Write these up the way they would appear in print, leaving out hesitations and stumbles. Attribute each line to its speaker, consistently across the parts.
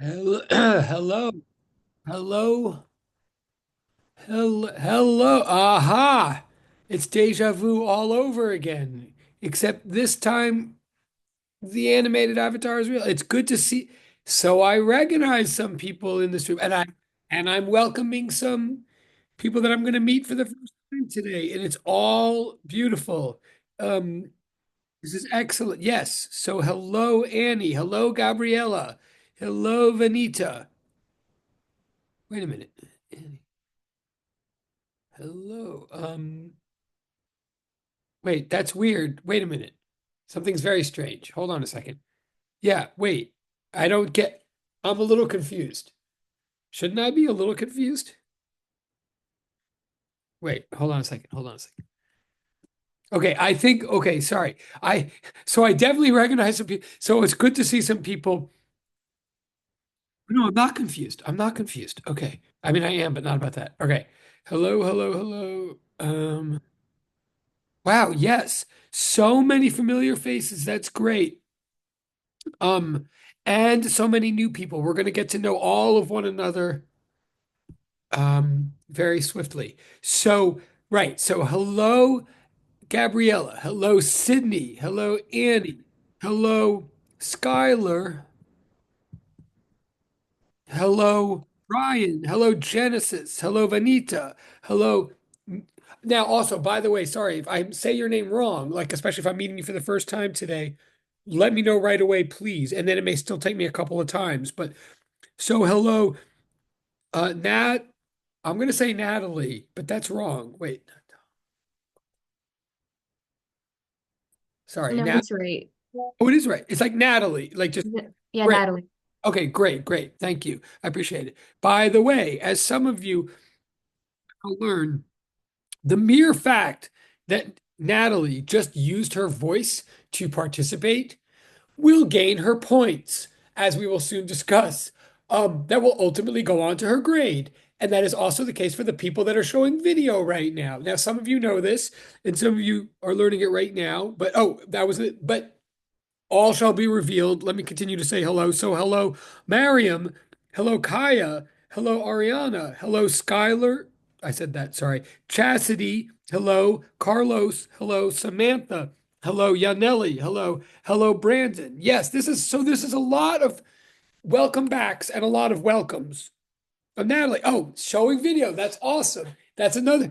Speaker 1: Hello, hello, hello, hello. Aha! It's deja vu all over again. Except this time the animated avatar is real. It's good to see. So I recognize some people in this room, and I'm welcoming some people that I'm going to meet for the first time today, and it's all beautiful. Um, this is excellent. Yes. So hello, Annie. Hello, Gabriella. Hello, Vanita. Wait a minute. Annie. Hello. Wait, that's weird. Wait a minute. Something's very strange. Hold on a second. Yeah, wait. I don't get, I'm a little confused. Shouldn't I be a little confused? Wait, hold on a second. Hold on a second. Okay, okay, sorry. So I definitely recognize some people. So it's good to see some people. No, I'm not confused. I'm not confused. Okay. I mean, I am, but not about that. Okay. Hello, hello, hello. Wow, yes. So many familiar faces. That's great. Um, and so many new people. We're going to get to know all of one another very swiftly. So, right. So, hello, Gabriella. Hello, Sydney. Hello, Annie. Hello, Skylar. Hello, Brian. Hello, Genesis. Hello, Vanita. Hello. Now, also, by the way, sorry if I say your name wrong, like especially if I'm meeting you for the first time today, let me know right away, please. And then it may still take me a couple of times. But so hello, Nat. I'm gonna say Natalie, but that's wrong. Wait, sorry,
Speaker 2: No,
Speaker 1: Nat.
Speaker 2: it's right.
Speaker 1: Oh, it is right. It's like Natalie, like just
Speaker 2: Yeah,
Speaker 1: great.
Speaker 2: Natalie.
Speaker 1: Okay, great, great. Thank you. I appreciate it. By the way, as some of you will learn, the mere fact that Natalie just used her voice to participate will gain her points, as we will soon discuss. That will ultimately go on to her grade. And that is also the case for the people that are showing video right now. Now, some of you know this, and some of you are learning it right now. But oh, that was it. But all shall be revealed. Let me continue to say hello. So, hello, Mariam. Hello, Kaya. Hello, Ariana. Hello, Skylar. I said that, sorry. Chastity. Hello, Carlos. Hello, Samantha. Hello, Yaneli. Hello, hello, Brandon. Yes, this is a lot of welcome backs and a lot of welcomes. Natalie. Oh, showing video. That's awesome. That's another.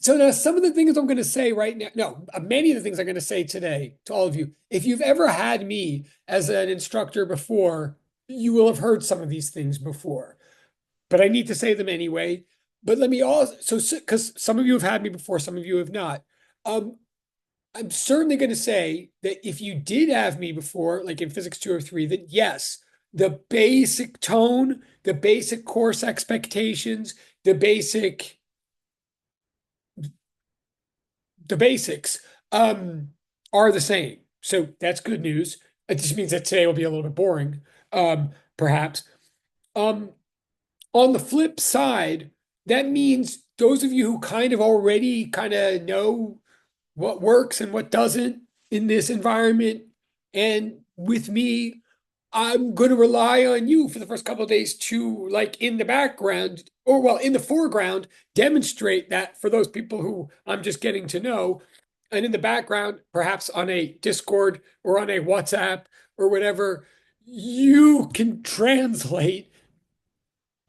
Speaker 1: So now some of the things I'm going to say right now, no, many of the things I'm going to say today to all of you, if you've ever had me as an instructor before, you will have heard some of these things before, but I need to say them anyway. But let me also, so because some of you have had me before, some of you have not. Um, I'm certainly going to say that if you did have me before, like in Physics 203, that yes, the basic tone, the basic course expectations, the basic the basics um, are the same. So that's good news. It just means that today will be a little bit boring, perhaps. Um, on the flip side, that means those of you who kind of already kind of know what works and what doesn't in this environment, and with me, I'm going to rely on you for the first couple of days to, like, in the background, or well, in the foreground, demonstrate that for those people who I'm just getting to know. And in the background, perhaps on a Discord or on a WhatsApp or whatever, you can translate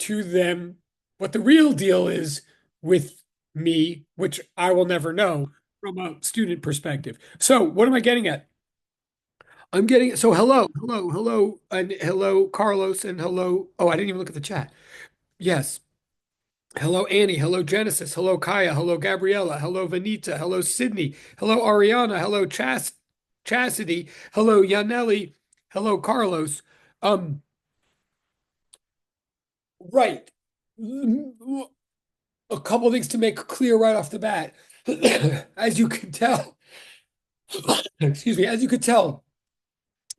Speaker 1: to them what the real deal is with me, which I will never know from a student perspective. So, what am I getting at? I'm getting so hello, hello, hello, and hello, Carlos, and hello. Oh, I didn't even look at the chat. Yes. Hello, Annie. Hello, Genesis. Hello, Kaya. Hello, Gabriella. Hello, Vanita. Hello, Sydney. Hello, Ariana. Hello, Chastity. Hello, Yaneli. Hello, Carlos. Um, right. A couple things to make clear right off the bat. As you can tell, excuse me, as you could tell,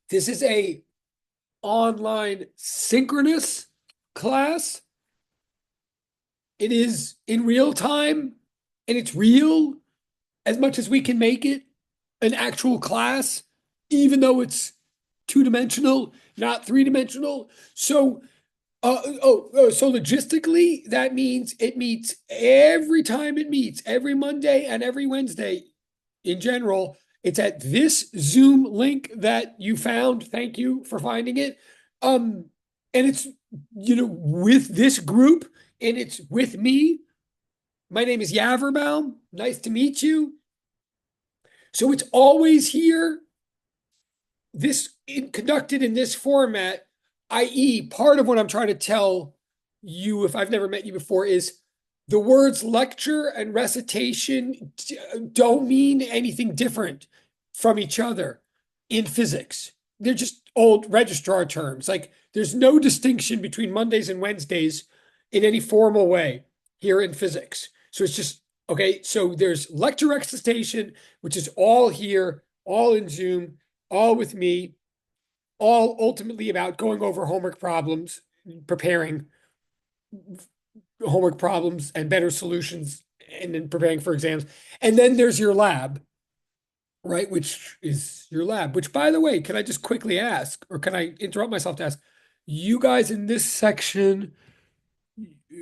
Speaker 1: this is a online synchronous class. It is in real time and it's real as much as we can make it an actual class, even though it's two-dimensional, not three-dimensional. So so logistically, that means it meets every time it meets, every Monday and every Wednesday in general. It's at this Zoom link that you found. Thank you for finding it. Um, and it's, with this group and it's with me. My name is Yaverbaum. Nice to meet you. So it's always here conducted in this format, i.e., part of what I'm trying to tell you, if I've never met you before, is the words lecture and recitation don't mean anything different from each other in physics. They're just old registrar terms. Like there's no distinction between Mondays and Wednesdays in any formal way here in physics. So it's just, okay, so there's lecture recitation, which is all here, all in Zoom, all with me, all ultimately about going over homework problems, preparing homework problems and better solutions, and then preparing for exams. And then there's your lab, right? Which is your lab, which, by the way, can I just quickly ask, or can I interrupt myself to ask, you guys in this section,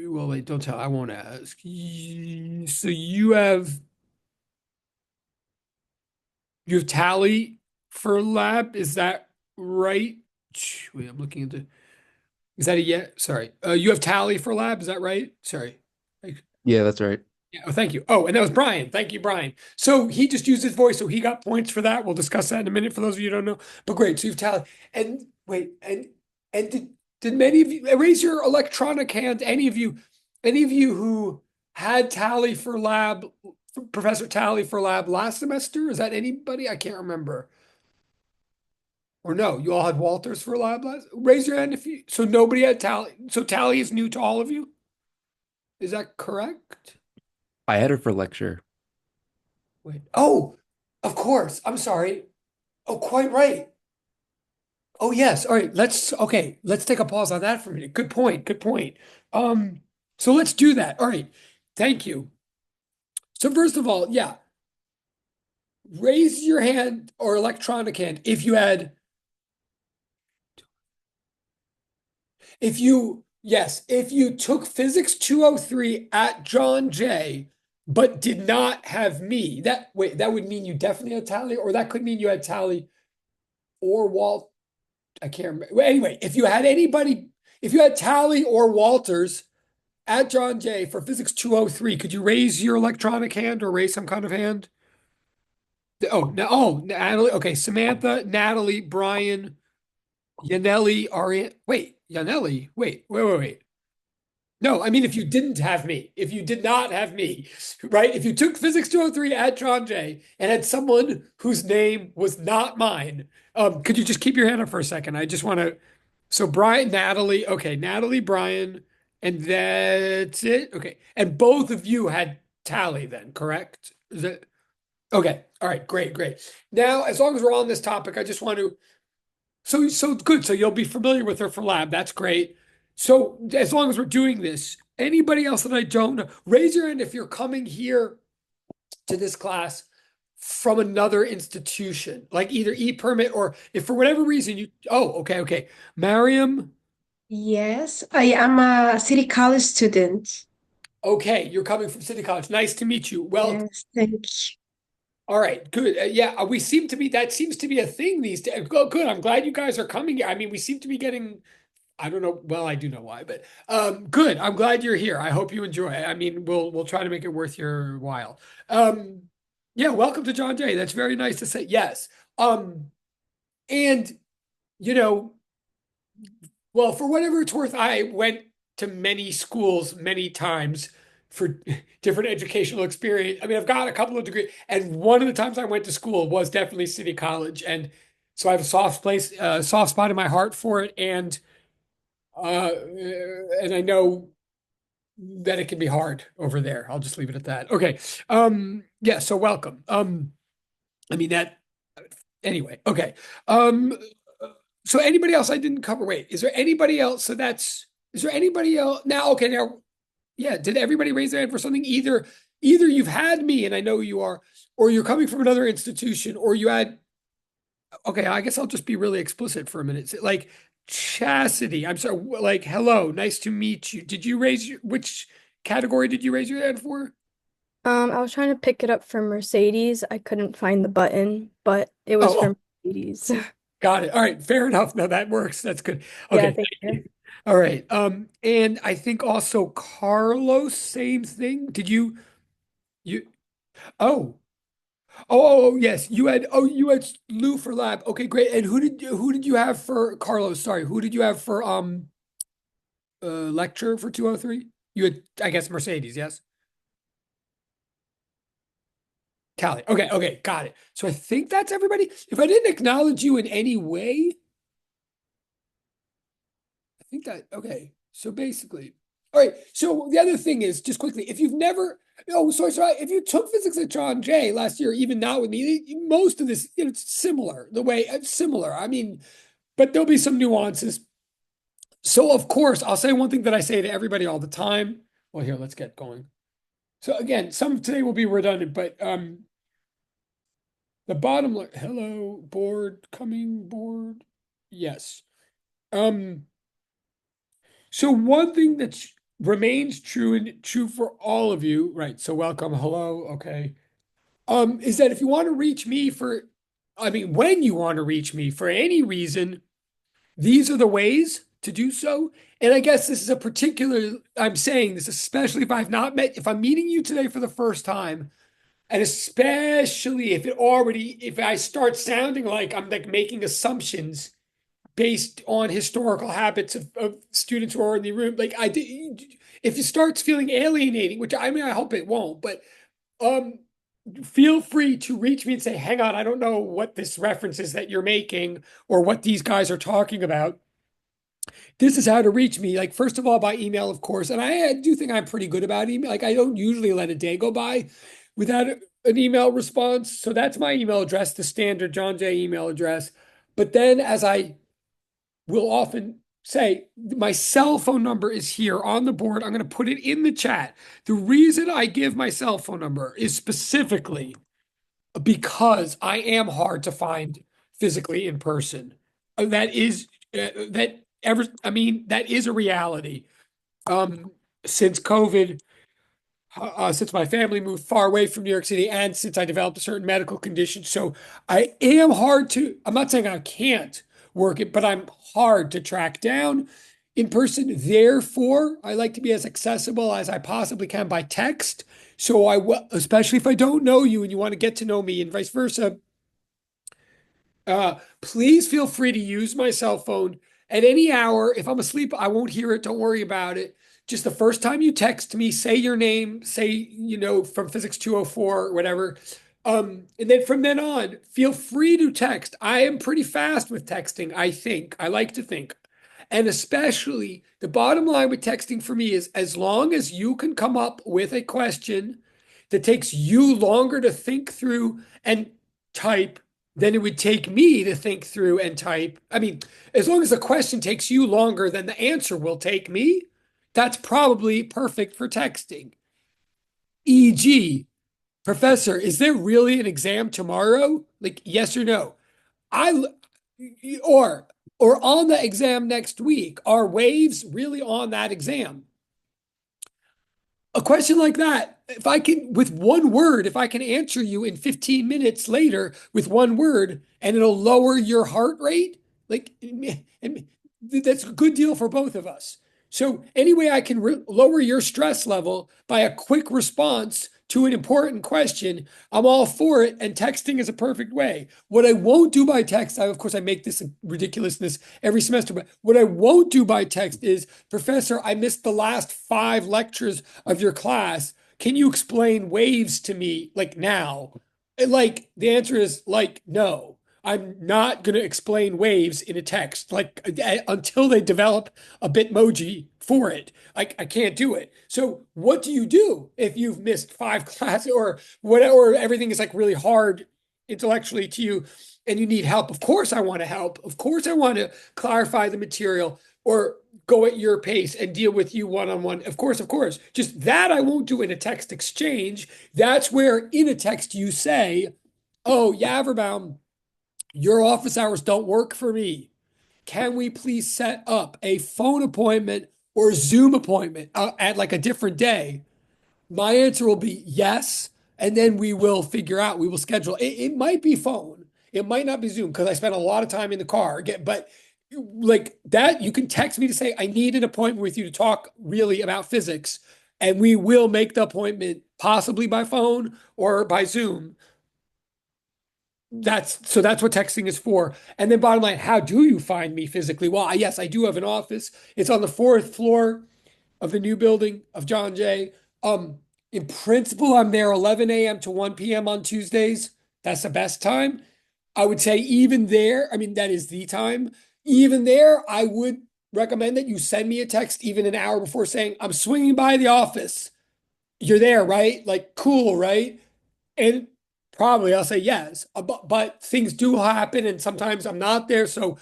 Speaker 1: well, wait, don't tell, I won't ask. So you have tally for lab, is that right? Wait, I'm looking into. Is that a yeah? Sorry. You have tally for lab, is that right? Sorry.
Speaker 2: Yeah, that's right.
Speaker 1: Yeah, oh, thank you. Oh, and that was Brian. Thank you, Brian. So he just used his voice, so he got points for that. We'll discuss that in a minute for those of you who don't know. But great, so you've tally. And wait, and did many of you raise your electronic hand? Any of you who had tally for lab, Professor Tally for lab last semester? Is that anybody? I can't remember. Or no, you all had Walters for lab last? Raise your hand if you, so nobody had tally. So tally is new to all of you? Is that correct?
Speaker 2: I had her for lecture.
Speaker 1: Wait. Oh, of course. I'm sorry. Oh, quite right. Oh, yes. All right. Let's take a pause on that for a minute. Good point. Good point. Um, so let's do that. All right. Thank you. So first of all, yeah, raise your hand or electronic hand if you took physics 203 at John Jay, but did not have me. That would mean you definitely had tally, or that could mean you had tally or Walt. I can't remember. Well, anyway, if you had Tally or Walters at John Jay for Physics 203, could you raise your electronic hand or raise some kind of hand? Natalie. Okay, Samantha, Natalie, Brian, Yaneli, Ariane. Wait, Yaneli. Wait. No, I mean, if you didn't have me, if you did not have me, right? If you took Physics 203 at John Jay and had someone whose name was not mine, could you just keep your hand up for a second? I just want to. So Brian, Natalie, okay, Natalie, Brian, and that's it. Okay, and both of you had tally then, correct? Is that okay? All right, great. Now, as long as we're on this topic, I just want to. So good. So you'll be familiar with her for lab. That's great. So as long as we're doing this, anybody else that I don't know, raise your hand if you're coming here to this class from another institution, like either e-permit or if for whatever reason you. Oh, okay. Mariam.
Speaker 3: Yes, I am a City College student.
Speaker 1: Okay, you're coming from City College. Nice to meet you. Well,
Speaker 3: Yes, thank you.
Speaker 1: all right, good. Yeah, we seem to be, that seems to be a thing these days. Good. I'm glad you guys are coming here. I mean, we seem to be getting, I don't know. Well, I do know why, but good. I'm glad you're here. I hope you enjoy it. I mean, we'll try to make it worth your while. Um, yeah, welcome to John Jay. That's very nice to say. Yes. And you know, well, for whatever it's worth, I went to many schools many times for different educational experience. I mean, I've got a couple of degrees, and one of the times I went to school was definitely City College, and so I have a soft spot in my heart for it, and I know that it can be hard over there. I'll just leave it at that. Okay. Yeah. So welcome. I mean that. Anyway. Okay. Um, so anybody else I didn't cover? Wait, is there anybody else? Is there anybody else now? Okay, now, yeah, did everybody raise their hand for something? Either you've had me and I know you are, or you're coming from another institution, or you had Okay, I guess I'll just be really explicit for a minute. Like Chastity, I'm sorry, like hello, nice to meet you. Did you raise which category did you raise your hand for?
Speaker 4: I was trying to pick it up from Mercedes. I couldn't find the button, but it was
Speaker 1: Oh,
Speaker 4: from Mercedes.
Speaker 1: got it. All right, fair enough. No, that works. That's good.
Speaker 4: Yeah,
Speaker 1: Okay,
Speaker 4: thank
Speaker 1: thank
Speaker 4: you.
Speaker 1: you. All right. And I think also Carlos, same thing. Did you oh. Oh, yes. You had Lou for lab. Okay, great. And who did you have for Carlos? Sorry, who did you have for lecture for 203? You had, I guess, Mercedes, yes? Tally. Okay, okay, got it. So I think that's everybody. If I didn't acknowledge you in any way, I think that okay. So basically, all right. So the other thing is just quickly, if you've never, oh, sorry, if you took physics at John Jay last year, even not with me, most of this, it's similar. The way it's similar. I mean, but there'll be some nuances. So of course, I'll say one thing that I say to everybody all the time. Well, here, let's get going. So again, some today will be redundant, but the bottom line, hello, board, coming board. Yes. Um, so one thing that remains true and true for all of you, right? So welcome, hello, okay. Is that if you want to reach me for, I mean, when you want to reach me for any reason, these are the ways to do so. And I guess this is a particular, I'm saying this, especially if I've not met, if I'm meeting you today for the first time, and especially if I start sounding like I'm like making assumptions based on historical habits of students who are in the room, like I did, if it starts feeling alienating, which I mean, I hope it won't, but um, feel free to reach me and say, hang on, I don't know what this reference is that you're making or what these guys are talking about. This is how to reach me. Like, first of all, by email, of course. And I do think I'm pretty good about email. Like, I don't usually let a day go by without an email response. So that's my email address, the standard John Jay email address. But then, as I will often say, my cell phone number is here on the board. I'm going to put it in the chat. The reason I give my cell phone number is specifically because I am hard to find physically in person. That is that ever I mean that is a reality. Um since COVID, since my family moved far away from New York City and since I developed a certain medical condition. So I am hard to, I'm not saying I can't work it, but I'm hard to track down in person. Therefore, I like to be as accessible as I possibly can by text. So especially if I don't know you and you want to get to know me and vice versa, please feel free to use my cell phone at any hour. If I'm asleep, I won't hear it. Don't worry about it. Just the first time you text me, say your name, say, from Physics 204 or whatever. And then from then on, feel free to text. I am pretty fast with texting, I think. I like to think. And especially the bottom line with texting for me is as long as you can come up with a question that takes you longer to think through and type than it would take me to think through and type. I mean, as long as the question takes you longer than the answer will take me, that's probably perfect for texting. E.g., Professor, is there really an exam tomorrow? Like, yes or no? I or or on the exam next week, are waves really on that exam? A question like that, if I can, with one word, if I can answer you in 15 minutes later with one word and it'll lower your heart rate, like that's a good deal for both of us. So, any way I can lower your stress level by a quick response to an important question, I'm all for it. And texting is a perfect way. What I won't do by text, of course, I make this a ridiculousness every semester, but what I won't do by text is, Professor, I missed the last 5 lectures of your class. Can you explain waves to me like now? And like the answer is like no. I'm not going to explain waves in a text like until they develop a Bitmoji for it. I can't do it. So what do you do if you've missed 5 classes or whatever, or everything is like really hard intellectually to you and you need help? Of course I want to help. Of course I want to clarify the material or go at your pace and deal with you one on one. Of course, of course. Just that I won't do in a text exchange. That's where in a text you say, oh, Yaverbaum, your office hours don't work for me. Can we please set up a phone appointment or Zoom appointment at like a different day? My answer will be yes. And then we will figure out, we will schedule. It might be phone. It might not be Zoom because I spent a lot of time in the car. Again, but like that, you can text me to say, I need an appointment with you to talk really about physics. And we will make the appointment possibly by phone or by Zoom. That's what texting is for. And then bottom line, how do you find me physically? Well, yes, I do have an office. It's on the fourth floor of the new building of John Jay. In principle, I'm there 11 a.m. to 1 p.m. on Tuesdays. That's the best time. I would say even there, I mean, that is the time. Even there, I would recommend that you send me a text even an hour before saying, I'm swinging by the office. You're there, right? Like, cool, right? And probably I'll say yes, but things do happen and sometimes I'm not there. So,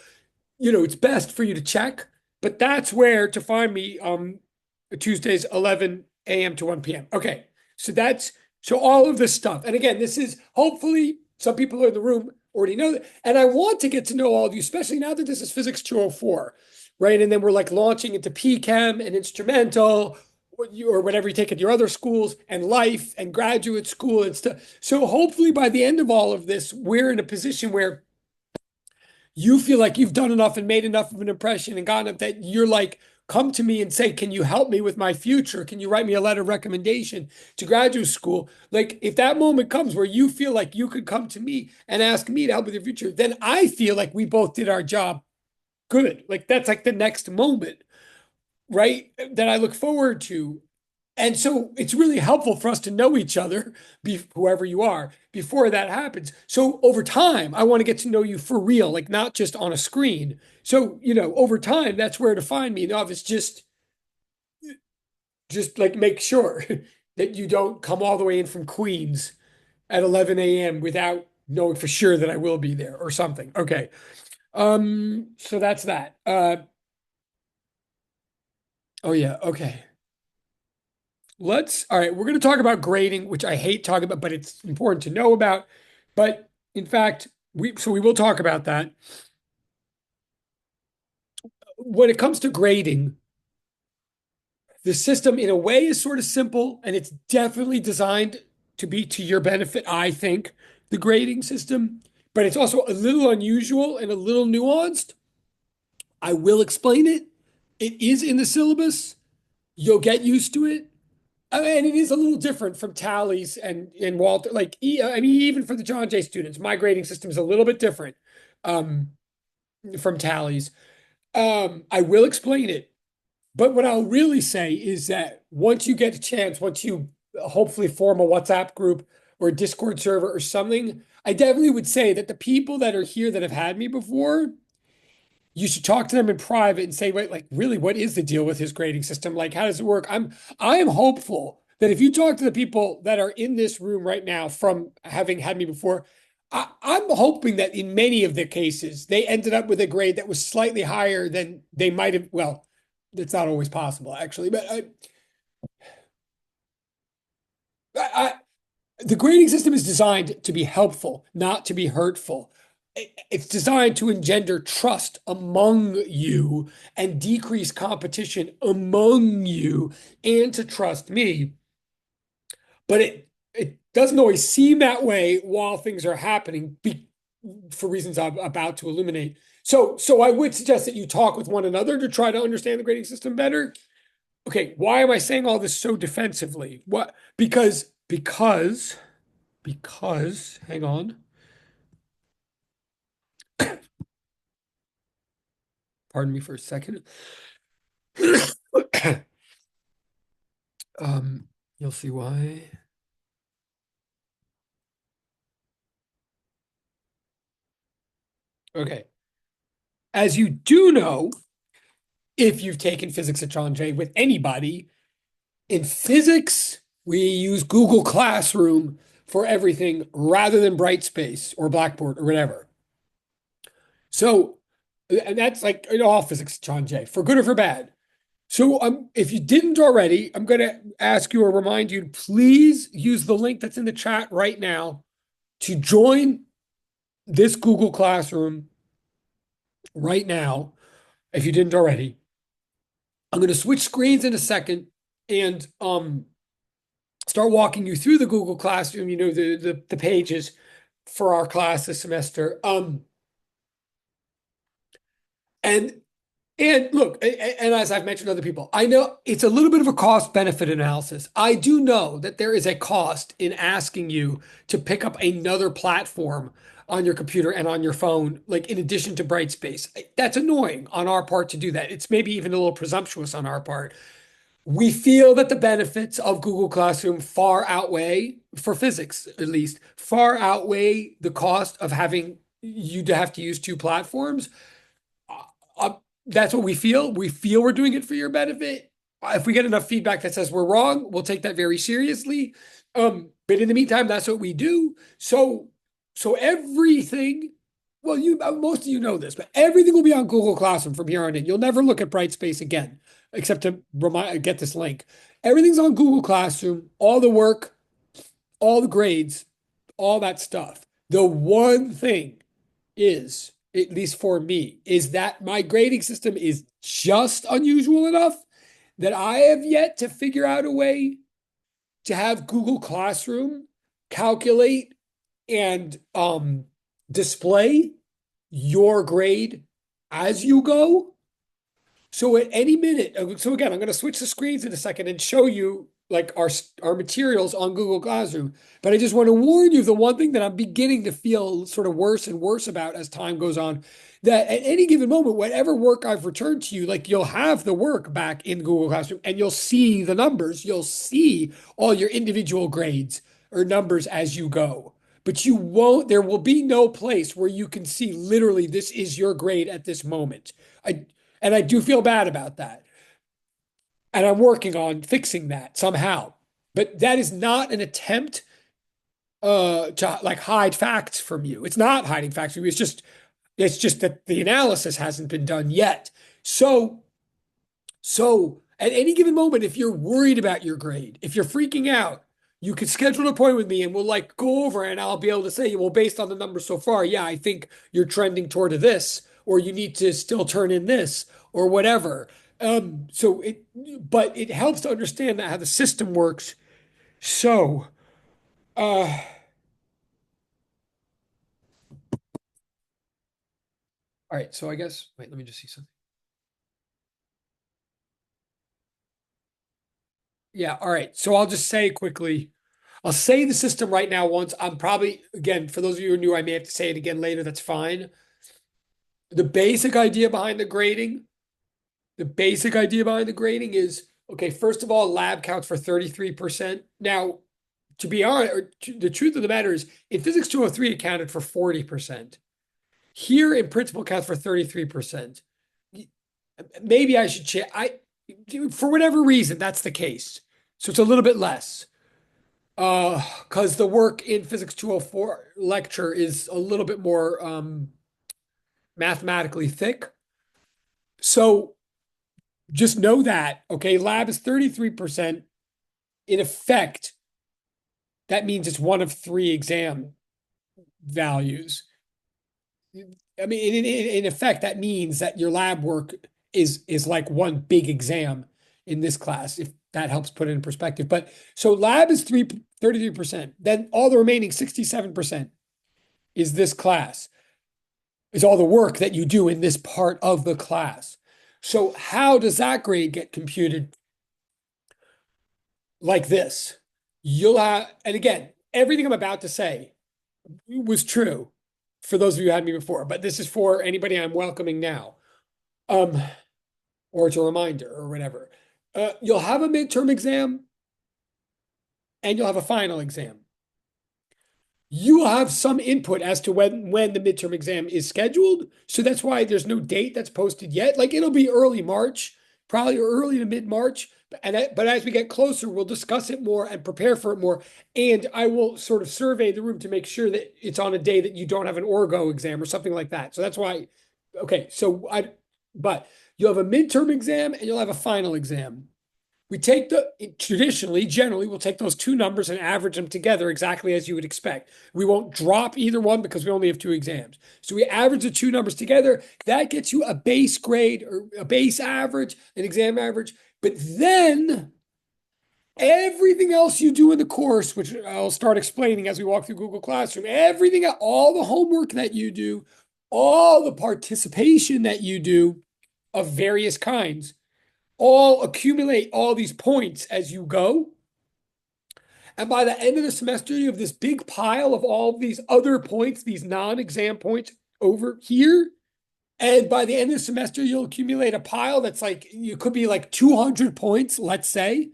Speaker 1: it's best for you to check, but that's where to find me Tuesdays 11 a.m. to 1 p.m. Okay. So all of this stuff. And again, this is hopefully some people in the room already know that. And I want to get to know all of you, especially now that this is Physics 204, right? And then we're like launching into PChem and instrumental or whatever you take at your other schools and life and graduate school and stuff. So hopefully by the end of all of this, we're in a position where you feel like you've done enough and made enough of an impression and gotten up that you're like, come to me and say, can you help me with my future? Can you write me a letter of recommendation to graduate school? Like, if that moment comes where you feel like you could come to me and ask me to help with your future, then I feel like we both did our job good. Like, that's like the next moment, right? That I look forward to. And so it's really helpful for us to know each other, whoever you are, before that happens. So over time, I want to get to know you for real, like not just on a screen. So, over time, that's where to find me. Now, if it's just like make sure that you don't come all the way in from Queens at 11 a.m. without knowing for sure that I will be there or something. Okay. So that's that. Oh yeah, okay. All right, we're going to talk about grading, which I hate talking about, but it's important to know about. But in fact, we will talk about that. When it comes to grading, the system in a way is sort of simple and it's definitely designed to be to your benefit, I think, the grading system, but it's also a little unusual and a little nuanced. I will explain it. It is in the syllabus. You'll get used to it. And it is a little different from Tallies and Walter. Like, I mean, even for the John Jay students, my grading system is a little bit different um, from Tallies. I will explain it, but what I'll really say is that once you get a chance, once you hopefully form a WhatsApp group or a Discord server or something, I definitely would say that the people that are here that have had me before, you should talk to them in private and say, wait, like, really, what is the deal with his grading system? Like, how does it work? I am hopeful that if you talk to the people that are in this room right now from having had me before, I'm hoping that in many of the cases, they ended up with a grade that was slightly higher than they might have. Well, it's not always possible, actually, but I the grading system is designed to be helpful, not to be hurtful. It's designed to engender trust among you and decrease competition among you and to trust me. But it doesn't always seem that way while things are happening for reasons I'm about to illuminate. So I would suggest that you talk with one another to try to understand the grading system better. Okay, why am I saying all this so defensively? What? Because hang on. Pardon me for a second. You'll see why. Okay. As you do know, if you've taken physics at John Jay with anybody, in physics, we use Google Classroom for everything rather than Brightspace or Blackboard or whatever. So, and that's like in all physics at John Jay, for good or for bad. So if you didn't already, I'm going to ask you or remind you to please use the link that's in the chat right now to join this Google Classroom right now, if you didn't already. I'm going to switch screens in a second and start walking you through the Google Classroom, the pages for our class this semester. And And look, and as I've mentioned to other people, I know it's a little bit of a cost benefit analysis. I do know that there is a cost in asking you to pick up another platform on your computer and on your phone, like in addition to Brightspace. That's annoying on our part to do that. It's maybe even a little presumptuous on our part. We feel that the benefits of Google Classroom far outweigh, for physics at least, far outweigh the cost of having you to have to use two platforms. Uh, that's what we feel. We feel we're doing it for your benefit. If we get enough feedback that says we're wrong, we'll take that very seriously. But in the meantime, that's what we do. So everything, well, most of you know this, but everything will be on Google Classroom from here on in. You'll never look at Brightspace again, except to get this link. Everything's on Google Classroom, all the work, all the grades, all that stuff. The one thing is, at least for me, is that my grading system is just unusual enough that I have yet to figure out a way to have Google Classroom calculate and display your grade as you go. So at any minute, so again, I'm going to switch the screens in a second and show you like our materials on Google Classroom. But I just want to warn you, the one thing that I'm beginning to feel sort of worse and worse about as time goes on, that at any given moment, whatever work I've returned to you, like you'll have the work back in Google Classroom and you'll see the numbers, you'll see all your individual grades or numbers as you go. But you won't, there will be no place where you can see literally this is your grade at this moment. And I do feel bad about that. And I'm working on fixing that somehow. But that is not an attempt to like hide facts from you. It's not hiding facts from you. It's just that the analysis hasn't been done yet. So at any given moment, if you're worried about your grade, if you're freaking out, you could schedule an appointment with me and we'll like go over and I'll be able to say, well, based on the numbers so far, yeah, I think you're trending toward this, or you need to still turn in this, or whatever. But it helps to understand how the system works. So, uh, all right. So I guess, wait, let me just see something. Yeah. All right. So I'll just say quickly, I'll say the system right now once. I'm probably, again, for those of you who are new, I may have to say it again later. That's fine. The basic idea behind the grading is, okay, first of all, lab counts for 33%. Now, to be honest, the truth of the matter is in physics 203, it counted for 40%. Here in principle counts for 33%. Maybe I should check. For whatever reason, that's the case. So it's a little bit less. Because the work in physics 204 lecture is a little bit more mathematically thick. So just know that, okay, lab is 33%. In effect, that means it's one of three exam values. I mean, in effect, that means that your lab work is like one big exam in this class, if that helps put it in perspective. But so lab is 33%. Then all the remaining 67% is this class, is all the work that you do in this part of the class. So how does that grade get computed? Like this. And again, everything I'm about to say was true for those of you who had me before, but this is for anybody I'm welcoming now. Or it's a reminder or whatever. You'll have a midterm exam and you'll have a final exam. You will have some input as to when the midterm exam is scheduled. So that's why there's no date that's posted yet. Like it'll be early March, probably early to mid-March. But as we get closer, we'll discuss it more and prepare for it more. And I will sort of survey the room to make sure that it's on a day that you don't have an orgo exam or something like that. So that's why, okay, but you'll have a midterm exam and you'll have a final exam. we take traditionally, generally, we'll take those two numbers and average them together exactly as you would expect. We won't drop either one because we only have two exams. So we average the two numbers together. That gets you a base grade or a base average, an exam average. But then everything else you do in the course, which I'll start explaining as we walk through Google Classroom, everything, all the homework that you do, all the participation that you do of various kinds, all accumulate all these points as you go. And by the end of the semester, you have this big pile of all of these other points, these non-exam points over here. And by the end of the semester, you'll accumulate a pile that's like, you could be like 200 points, let's say.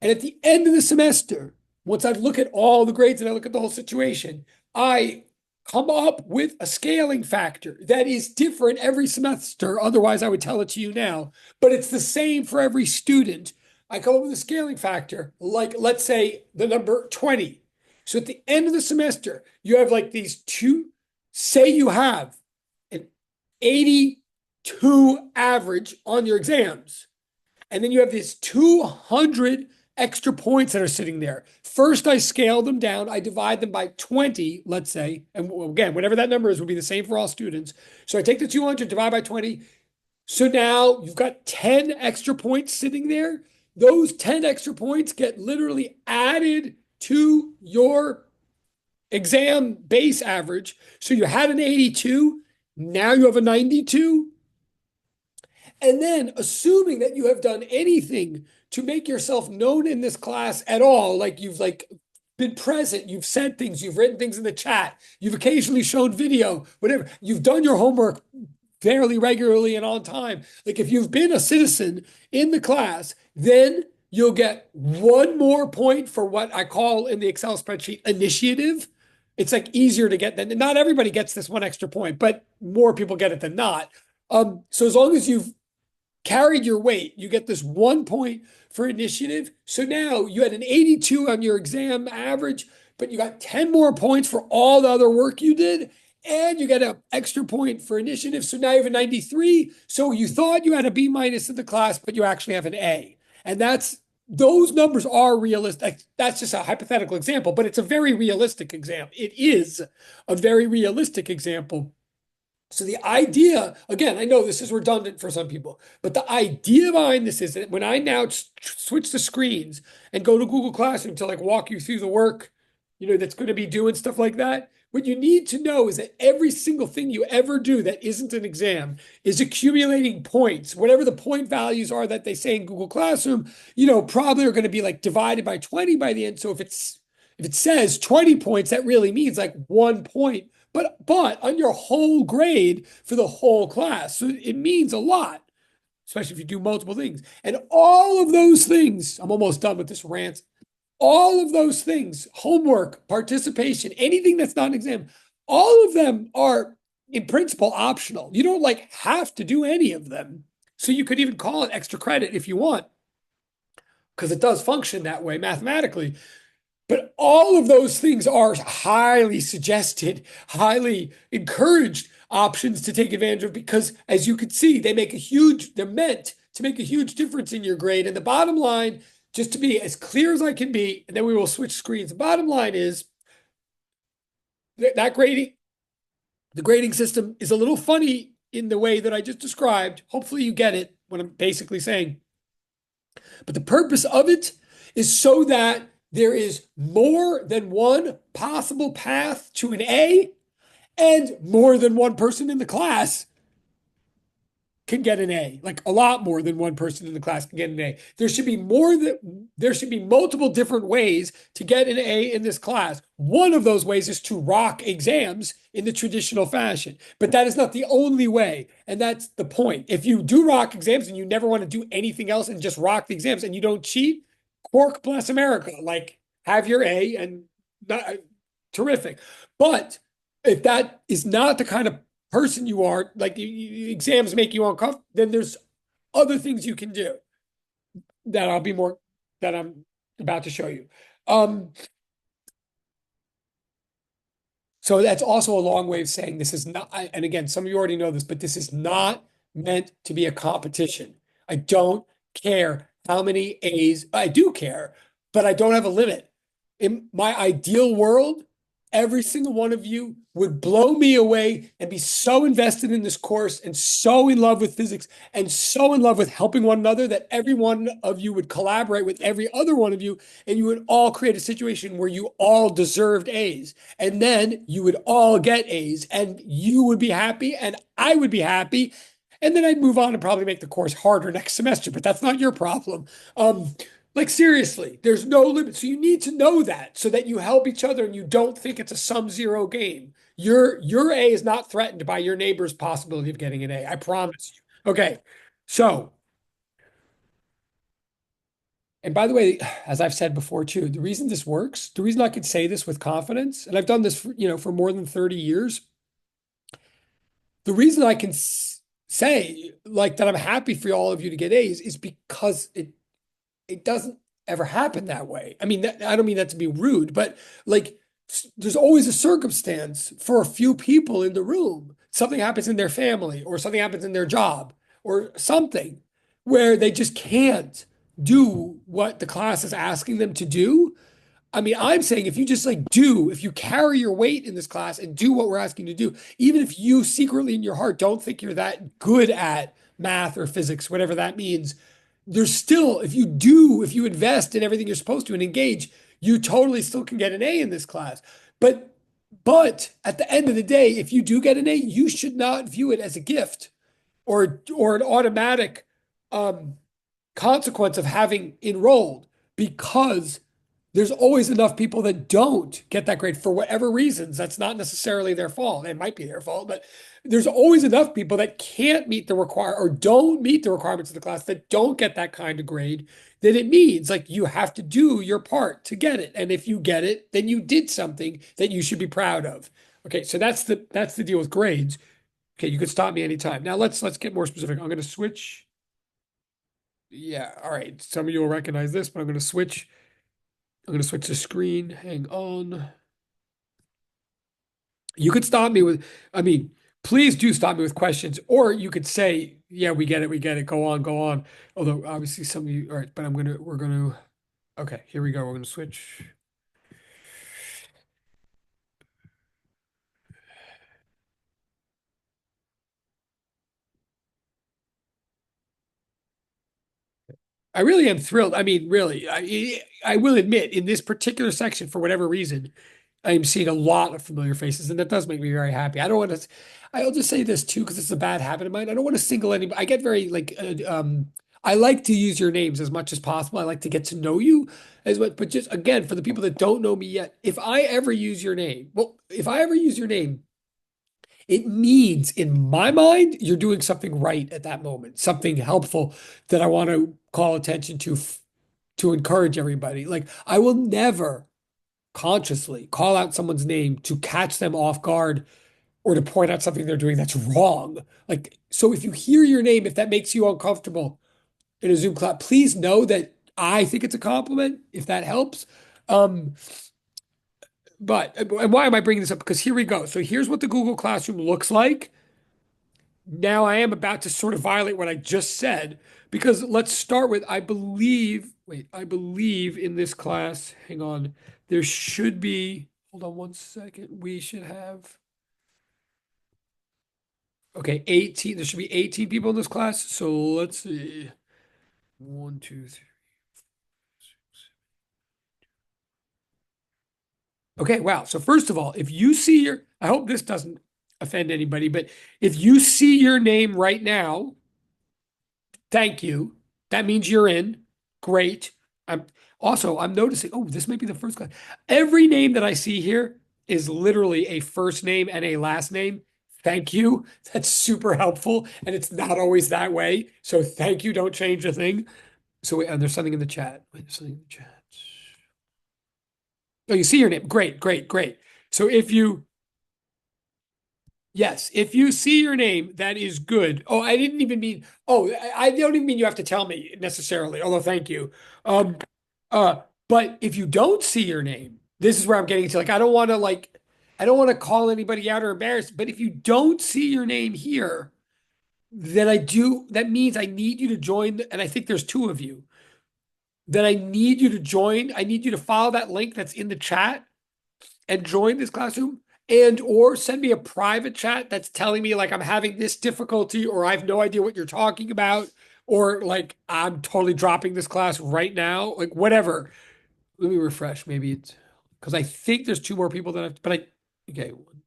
Speaker 1: And at the end of the semester, once I look at all the grades and I look at the whole situation, I come up with a scaling factor that is different every semester. Otherwise, I would tell it to you now, but it's the same for every student. I come up with a scaling factor, like let's say the number 20. So at the end of the semester, you have like these two, say you have an 82 average on your exams, and then you have these 200 extra points that are sitting there. First, I scale them down. I divide them by 20, let's say. And again, whatever that number is will be the same for all students. So I take the 200, divide by 20. So now you've got 10 extra points sitting there. Those 10 extra points get literally added to your exam base average. So you had an 82. Now you have a 92. And then, assuming that you have done anything to make yourself known in this class at all, like you've been present, you've said things, you've written things in the chat, you've occasionally shown video, whatever, you've done your homework fairly regularly and on time. Like if you've been a citizen in the class, then you'll get one more point for what I call in the Excel spreadsheet initiative. It's like easier to get than not everybody gets this one extra point, but more people get it than not. So as long as you've carried your weight, you get this 1 point for initiative. So now you had an 82 on your exam average, but you got 10 more points for all the other work you did, and you get an extra point for initiative. So now you have a 93. So you thought you had a B minus in the class, but you actually have an A. And those numbers are realistic. That's just a hypothetical example, but it's a very realistic exam. It is a very realistic example. So the idea, again, I know this is redundant for some people, but the idea behind this is that when I now switch the screens and go to Google Classroom to like walk you through the work, that's going to be doing stuff like that, what you need to know is that every single thing you ever do that isn't an exam is accumulating points. Whatever the point values are that they say in Google Classroom, probably are going to be like divided by 20 by the end. So if it says 20 points, that really means like 1 point. But on your whole grade for the whole class. So it means a lot, especially if you do multiple things. And all of those things, I'm almost done with this rant. All of those things, homework, participation, anything that's not an exam, all of them are in principle optional. You don't like have to do any of them. So you could even call it extra credit if you want, because it does function that way mathematically. But all of those things are highly suggested, highly encouraged options to take advantage of because, as you can see, they're meant to make a huge difference in your grade. And the bottom line, just to be as clear as I can be, and then we will switch screens. The bottom line is that the grading system is a little funny in the way that I just described. Hopefully you get it, what I'm basically saying. But the purpose of it is so that there is more than one possible path to an A, and more than one person in the class can get an A. Like a lot more than one person in the class can get an A. There should be multiple different ways to get an A in this class. One of those ways is to rock exams in the traditional fashion, but that is not the only way. And that's the point. If you do rock exams and you never want to do anything else and just rock the exams and you don't cheat, Quark bless America, like have your A and terrific. But if that is not the kind of person you are, like exams make you uncomfortable, then there's other things you can do that I'm about to show you. So that's also a long way of saying this is not, and again, some of you already know this, but this is not meant to be a competition. I don't care how many A's. I do care, but I don't have a limit. In my ideal world, every single one of you would blow me away and be so invested in this course and so in love with physics and so in love with helping one another that every one of you would collaborate with every other one of you, and you would all create a situation where you all deserved A's. And then you would all get A's and you would be happy and I would be happy. And then I'd move on and probably make the course harder next semester, but that's not your problem. Like seriously, there's no limit. So you need to know that so that you help each other and you don't think it's a sum zero game. Your A is not threatened by your neighbor's possibility of getting an A. I promise you. Okay. So, and by the way, as I've said before too, the reason this works, the reason I can say this with confidence, and I've done this for, for more than 30 years, the reason I can say like that I'm happy for all of you to get A's is because it doesn't ever happen that way. I mean, I don't mean that to be rude, but like there's always a circumstance for a few people in the room. Something happens in their family or something happens in their job or something where they just can't do what the class is asking them to do. I mean, I'm saying if you just if you carry your weight in this class and do what we're asking you to do, even if you secretly in your heart don't think you're that good at math or physics, whatever that means, there's still, if you invest in everything you're supposed to and engage, you totally still can get an A in this class. But at the end of the day, if you do get an A, you should not view it as a gift or an automatic um, consequence of having enrolled, because there's always enough people that don't get that grade for whatever reasons. That's not necessarily their fault. It might be their fault, but there's always enough people that can't meet the require or don't meet the requirements of the class that don't get that kind of grade. That it means like you have to do your part to get it. And if you get it, then you did something that you should be proud of. Okay, so that's the deal with grades. Okay, you could stop me anytime. Now let's get more specific. I'm going to switch. Yeah, all right. Some of you will recognize this, but I'm going to switch. I'm going to switch the screen. Hang on. You could stop me with, I mean, please do stop me with questions, or you could say, yeah, we get it, we get it. Go on, go on. Although obviously some of you, all right, but we're gonna, okay, here we go. We're gonna switch. I really am thrilled. I mean, really, I will admit in this particular section, for whatever reason, I'm seeing a lot of familiar faces, and that does make me very happy. I don't want to, I'll just say this too, because it's a bad habit of mine. I don't want to single anybody. I get very I like to use your names as much as possible. I like to get to know you as much, but just again, for the people that don't know me yet, if I ever use your name, if I ever use your name, it means in my mind, you're doing something right at that moment, something helpful that I want to call attention to encourage everybody. Like I will never consciously call out someone's name to catch them off guard or to point out something they're doing that's wrong. Like, so if you hear your name, if that makes you uncomfortable in a Zoom class, please know that I think it's a compliment, if that helps. Um, but and why am I bringing this up? Because here we go. So here's what the Google Classroom looks like. Now I am about to sort of violate what I just said, because let's start with, I believe in this class, hang on, there should be, hold on one second, we should have, okay, 18, there should be 18 people in this class. So let's see, 1, 2, 3. Okay, wow. So first of all, if you see I hope this doesn't offend anybody, but if you see your name right now, thank you. That means you're in. Great. I'm noticing, oh, this might be the first class. Every name that I see here is literally a first name and a last name. Thank you. That's super helpful. And it's not always that way. So thank you. Don't change a thing. So wait, and there's something in the chat. Wait, there's something in the chat. Oh, you see your name. Great, great, great. So yes, if you see your name, that is good. Oh, I didn't even mean, oh, I don't even mean you have to tell me necessarily, although thank you. Um, but if you don't see your name, this is where I'm getting to. Like, I don't want to call anybody out or embarrass, but if you don't see your name here, then that means I need you to join, and I think there's two of you. then I need you to join. I need you to follow that link that's in the chat and join this classroom, and or send me a private chat that's telling me like I'm having this difficulty, or I have no idea what you're talking about, or like I'm totally dropping this class right now, like whatever. Let me refresh. Maybe it's because I think there's two more people that I've, but I, okay, one,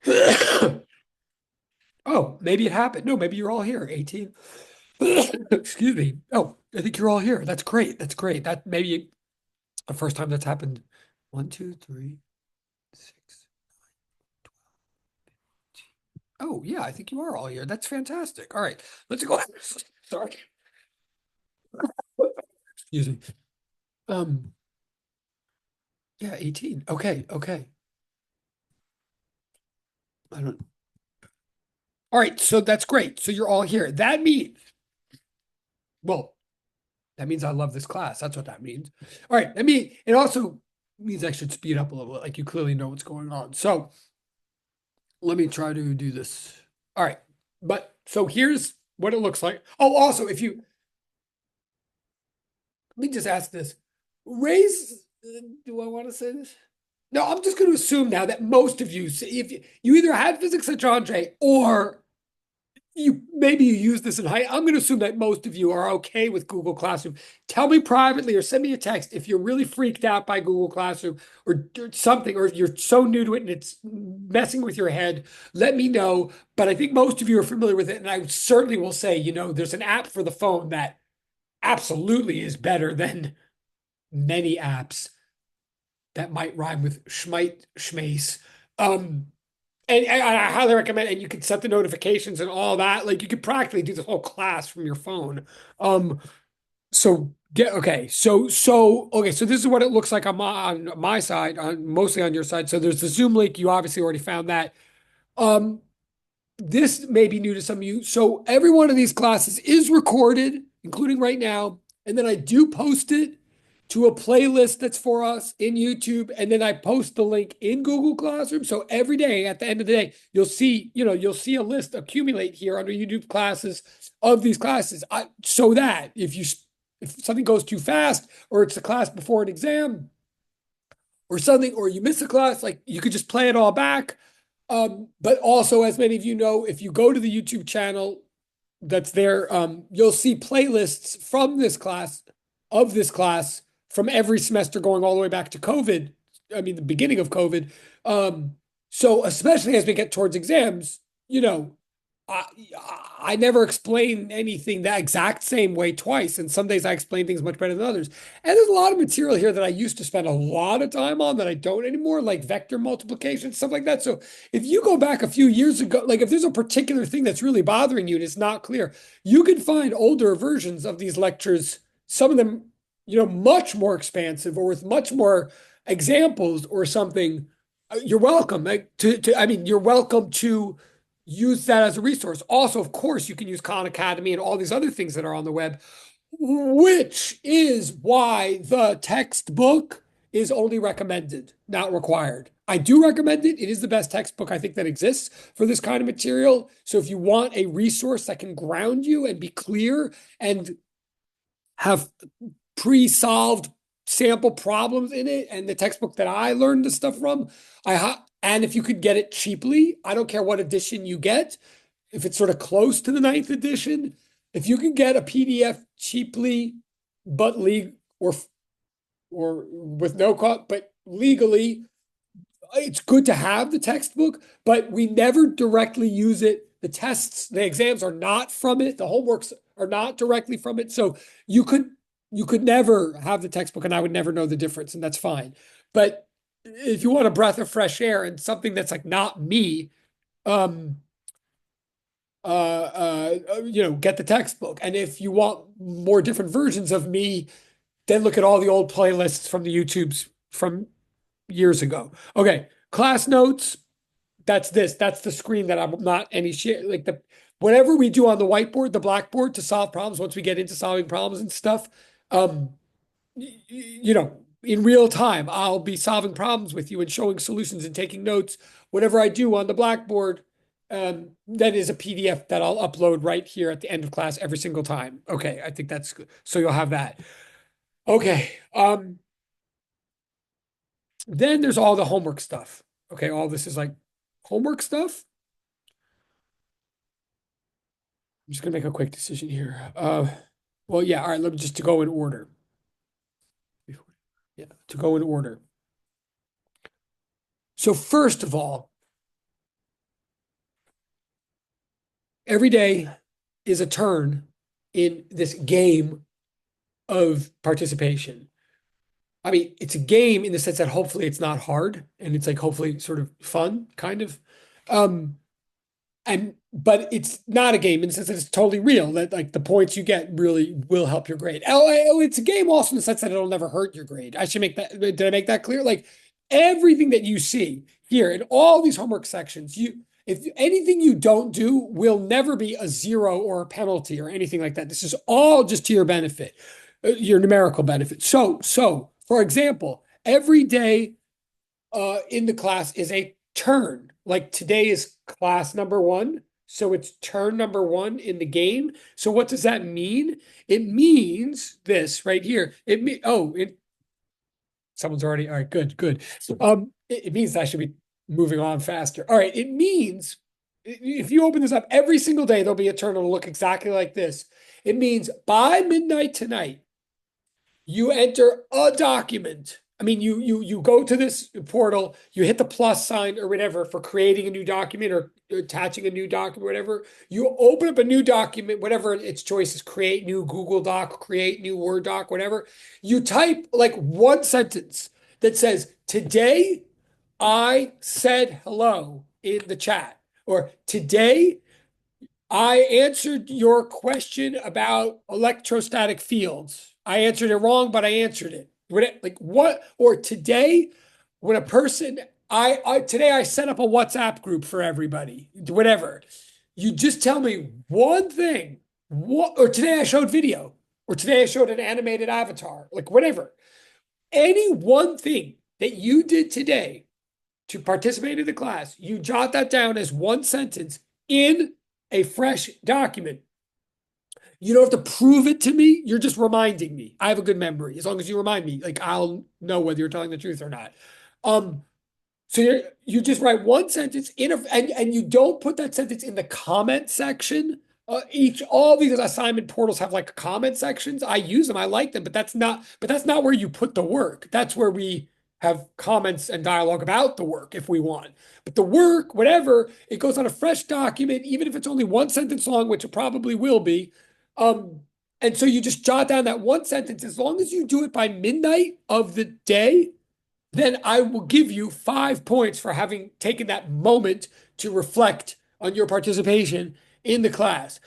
Speaker 1: two. Oh, maybe it happened. No, maybe you're all here. 18. Excuse me. Oh, I think you're all here. That's great. That's great. That maybe the first time that's happened. 1, 2, 3, 6. Oh, yeah, I think you are all here. That's fantastic. All right, let's go. Sorry. Excuse me. Um, yeah, 18. Okay, okay. I don't. All right, so that's great. So you're all here. That means, well, that means I love this class. That's what that means. All right, I mean, it also means I should speed up a little bit. Like you clearly know what's going on. So let me try to do this. All right, but so here's what it looks like. Oh, also, if you let me just ask this. Raise, do I want to say this? No, I'm just going to assume now that most of you, if you either had physics at John Jay or you maybe you use this in high, I'm going to assume that most of you are okay with Google Classroom. Tell me privately or send me a text if you're really freaked out by Google Classroom or something, or you're so new to it and it's messing with your head. Let me know. But I think most of you are familiar with it, and I certainly will say, there's an app for the phone that absolutely is better than many apps that might rhyme with schmite, schmace. And I highly recommend, and you can set the notifications and all that. Like you could practically do the whole class from your phone. Um, so get okay. So this is what it looks like on my side, on mostly on your side. So there's the Zoom link. You obviously already found that. Um, this may be new to some of you. So every one of these classes is recorded, including right now. And then I do post it to a playlist that's for us in YouTube. And then I post the link in Google Classroom. So every day at the end of the day, you'll see a list accumulate here under YouTube classes of these classes. So that if something goes too fast, or it's a class before an exam or something, or you miss a class, like you could just play it all back. But also, as many of you know, if you go to the YouTube channel that's there, you'll see playlists from this class, from every semester going all the way back to COVID. I mean, the beginning of COVID. So especially as we get towards exams, I, I never explain anything that exact same way twice. And some days I explain things much better than others. And there's a lot of material here that I used to spend a lot of time on that I don't anymore, like vector multiplication, stuff like that. So if you go back a few years ago, like if there's a particular thing that's really bothering you and it's not clear, you can find older versions of these lectures, some of them, much more expansive or with much more examples or something. You're welcome. I mean, you're welcome to use that as a resource. Also, of course, you can use Khan Academy and all these other things that are on the web, which is why the textbook is only recommended, not required. I do recommend it. It is the best textbook I think that exists for this kind of material. So if you want a resource that can ground you and be clear and have pre-solved sample problems in it, and the textbook that I learned this stuff from, and if you could get it cheaply, I don't care what edition you get, if it's sort of close to the ninth edition, if you can get a PDF cheaply, but or with no cost, but legally, it's good to have the textbook, but we never directly use it. The tests, the exams are not from it. The homeworks are not directly from it. So you could never have the textbook and I would never know the difference, and that's fine. But if you want a breath of fresh air and something that's like not me, um, get the textbook. And if you want more different versions of me, then look at all the old playlists from the YouTubes from years ago. Okay, class notes. That's this. That's the screen that I'm not any shit like the whatever we do on the whiteboard, the blackboard to solve problems. Once we get into solving problems and stuff, um, in real time, I'll be solving problems with you and showing solutions and taking notes. Whatever I do on the blackboard, that is a PDF that I'll upload right here at the end of class every single time. Okay, I think that's good. So you'll have that. Okay. Then there's all the homework stuff. Okay, all this is like homework stuff. I'm just gonna make a quick decision here. Well, yeah, all right, let me just to go in order. Yeah, to go in order. So first of all, every day is a turn in this game of participation. I mean, it's a game in the sense that hopefully it's not hard and it's like hopefully sort of fun, kind of. Um, but it's not a game in the sense that it's totally real, that like the points you get really will help your grade. It's a game also in the sense that it'll never hurt your grade. I should make that, did I make that clear? Like everything that you see here in all these homework sections, if anything you don't do will never be a zero or a penalty or anything like that. This is all just to your benefit, your numerical benefit. So for example, every day in the class is a turn. Like today is class number one. So it's turn number one in the game. So what does that mean? It means this right here. Someone's already, all right, good. It means I should be moving on faster. All right, it means if you open this up every single day, there'll be a turn that'll look exactly like this. It means by midnight tonight, you enter a document. I mean, you go to this portal, you hit the plus sign or whatever for creating a new document or attaching a new document, whatever. You open up a new document, whatever its choice is, create new Google Doc, create new Word doc, whatever. You type like one sentence that says, "Today I said hello in the chat," or "Today I answered your question about electrostatic fields. I answered it wrong, but I answered it." Like what? Or today, when a person, today I set up a WhatsApp group for everybody, whatever. You just tell me one thing. What? Or today I showed video. Or today I showed an animated avatar. Like whatever. Any one thing that you did today to participate in the class, you jot that down as one sentence in a fresh document. You don't have to prove it to me. You're just reminding me. I have a good memory. As long as you remind me, like I'll know whether you're telling the truth or not. Um, so you just write one sentence in and you don't put that sentence in the comment section. All these assignment portals have like comment sections. I use them. I like them, but that's not where you put the work. That's where we have comments and dialogue about the work if we want. But the work, whatever, it goes on a fresh document, even if it's only one sentence long, which it probably will be. Um, and so you just jot down that one sentence. As long as you do it by midnight of the day, then I will give you 5 points for having taken that moment to reflect on your participation in the class.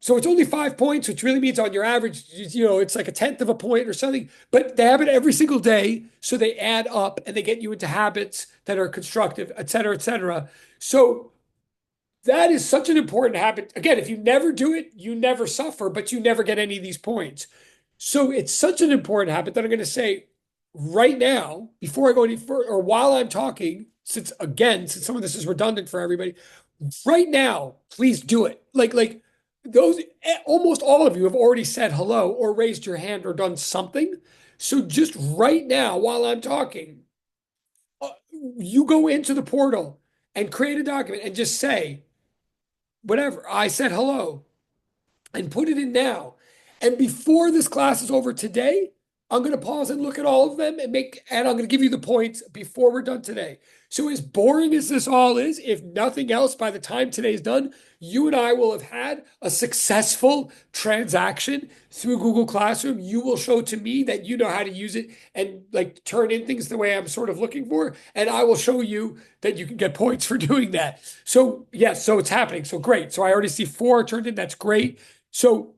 Speaker 1: So it's only 5 points, which really means on your average, it's like a tenth of a point or something. But they have it every single day, so they add up and they get you into habits that are constructive, et cetera, et cetera. So that is such an important habit. Again, if you never do it, you never suffer, but you never get any of these points. So it's such an important habit that I'm going to say right now, before I go any further, or while I'm talking, since some of this is redundant for everybody, right now, please do it. Like those, almost all of you have already said hello or raised your hand or done something. So just right now, while I'm talking, you go into the portal and create a document and just say, whatever, I said hello, and put it in now. And before this class is over today, I'm going to pause and look at all of them and I'm going to give you the points before we're done today. So as boring as this all is, if nothing else, by the time today's done, you and I will have had a successful transaction through Google Classroom. You will show to me that you know how to use it and like turn in things the way I'm sort of looking for. And I will show you that you can get points for doing that. So yes, so it's happening. So great. So I already see 4 turned in. That's great. So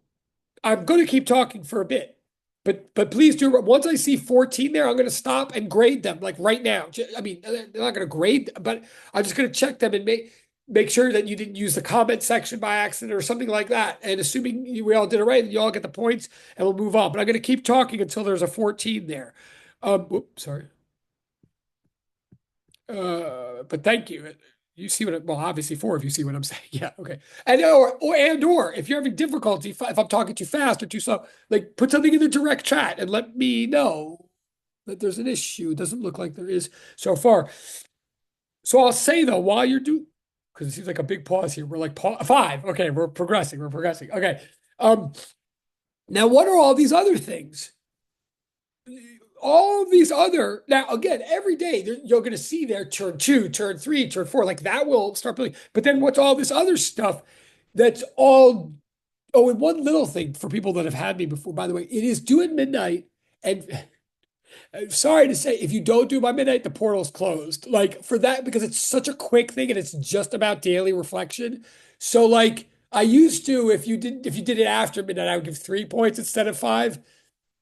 Speaker 1: I'm going to keep talking for a bit, but please do. Once I see 14 there, I'm going to stop and grade them like right now. I mean, they're not going to grade, but I'm just going to check them and make sure that you didn't use the comment section by accident or something like that. And assuming we all did it right, you all get the points, and we'll move on. But I'm going to keep talking until there's a 14 there. Sorry. But thank you. You see what, well, obviously four of you see what I'm saying. Yeah, okay. And or if you're having difficulty, if I'm talking too fast or too slow, like put something in the direct chat and let me know that there's an issue. It doesn't look like there is so far. So I'll say though, while you're doing, because it seems like a big pause here. We're like five. Okay, we're progressing. We're progressing. Okay. Um, Now what are all these other things? All these other now again every day you're going to see there turn two, turn three, turn four, like that will start building. But then what's all this other stuff that's all and one little thing for people that have had me before, by the way, it is due at midnight. And I'm sorry to say, if you don't do it by midnight, the portal's closed. Like for that, because it's such a quick thing and it's just about daily reflection. So like I used to, if you did it after midnight, I would give 3 points instead of five.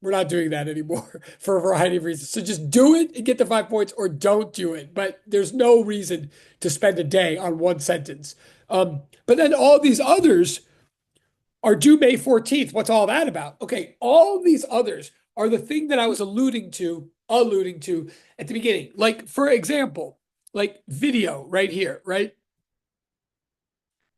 Speaker 1: We're not doing that anymore for a variety of reasons. So just do it and get the 5 points or don't do it. But there's no reason to spend a day on one sentence. But then all these others are due May 14th. What's all that about? Okay, all these others are the thing that I was alluding to at the beginning. Like, for example, like video right here, right?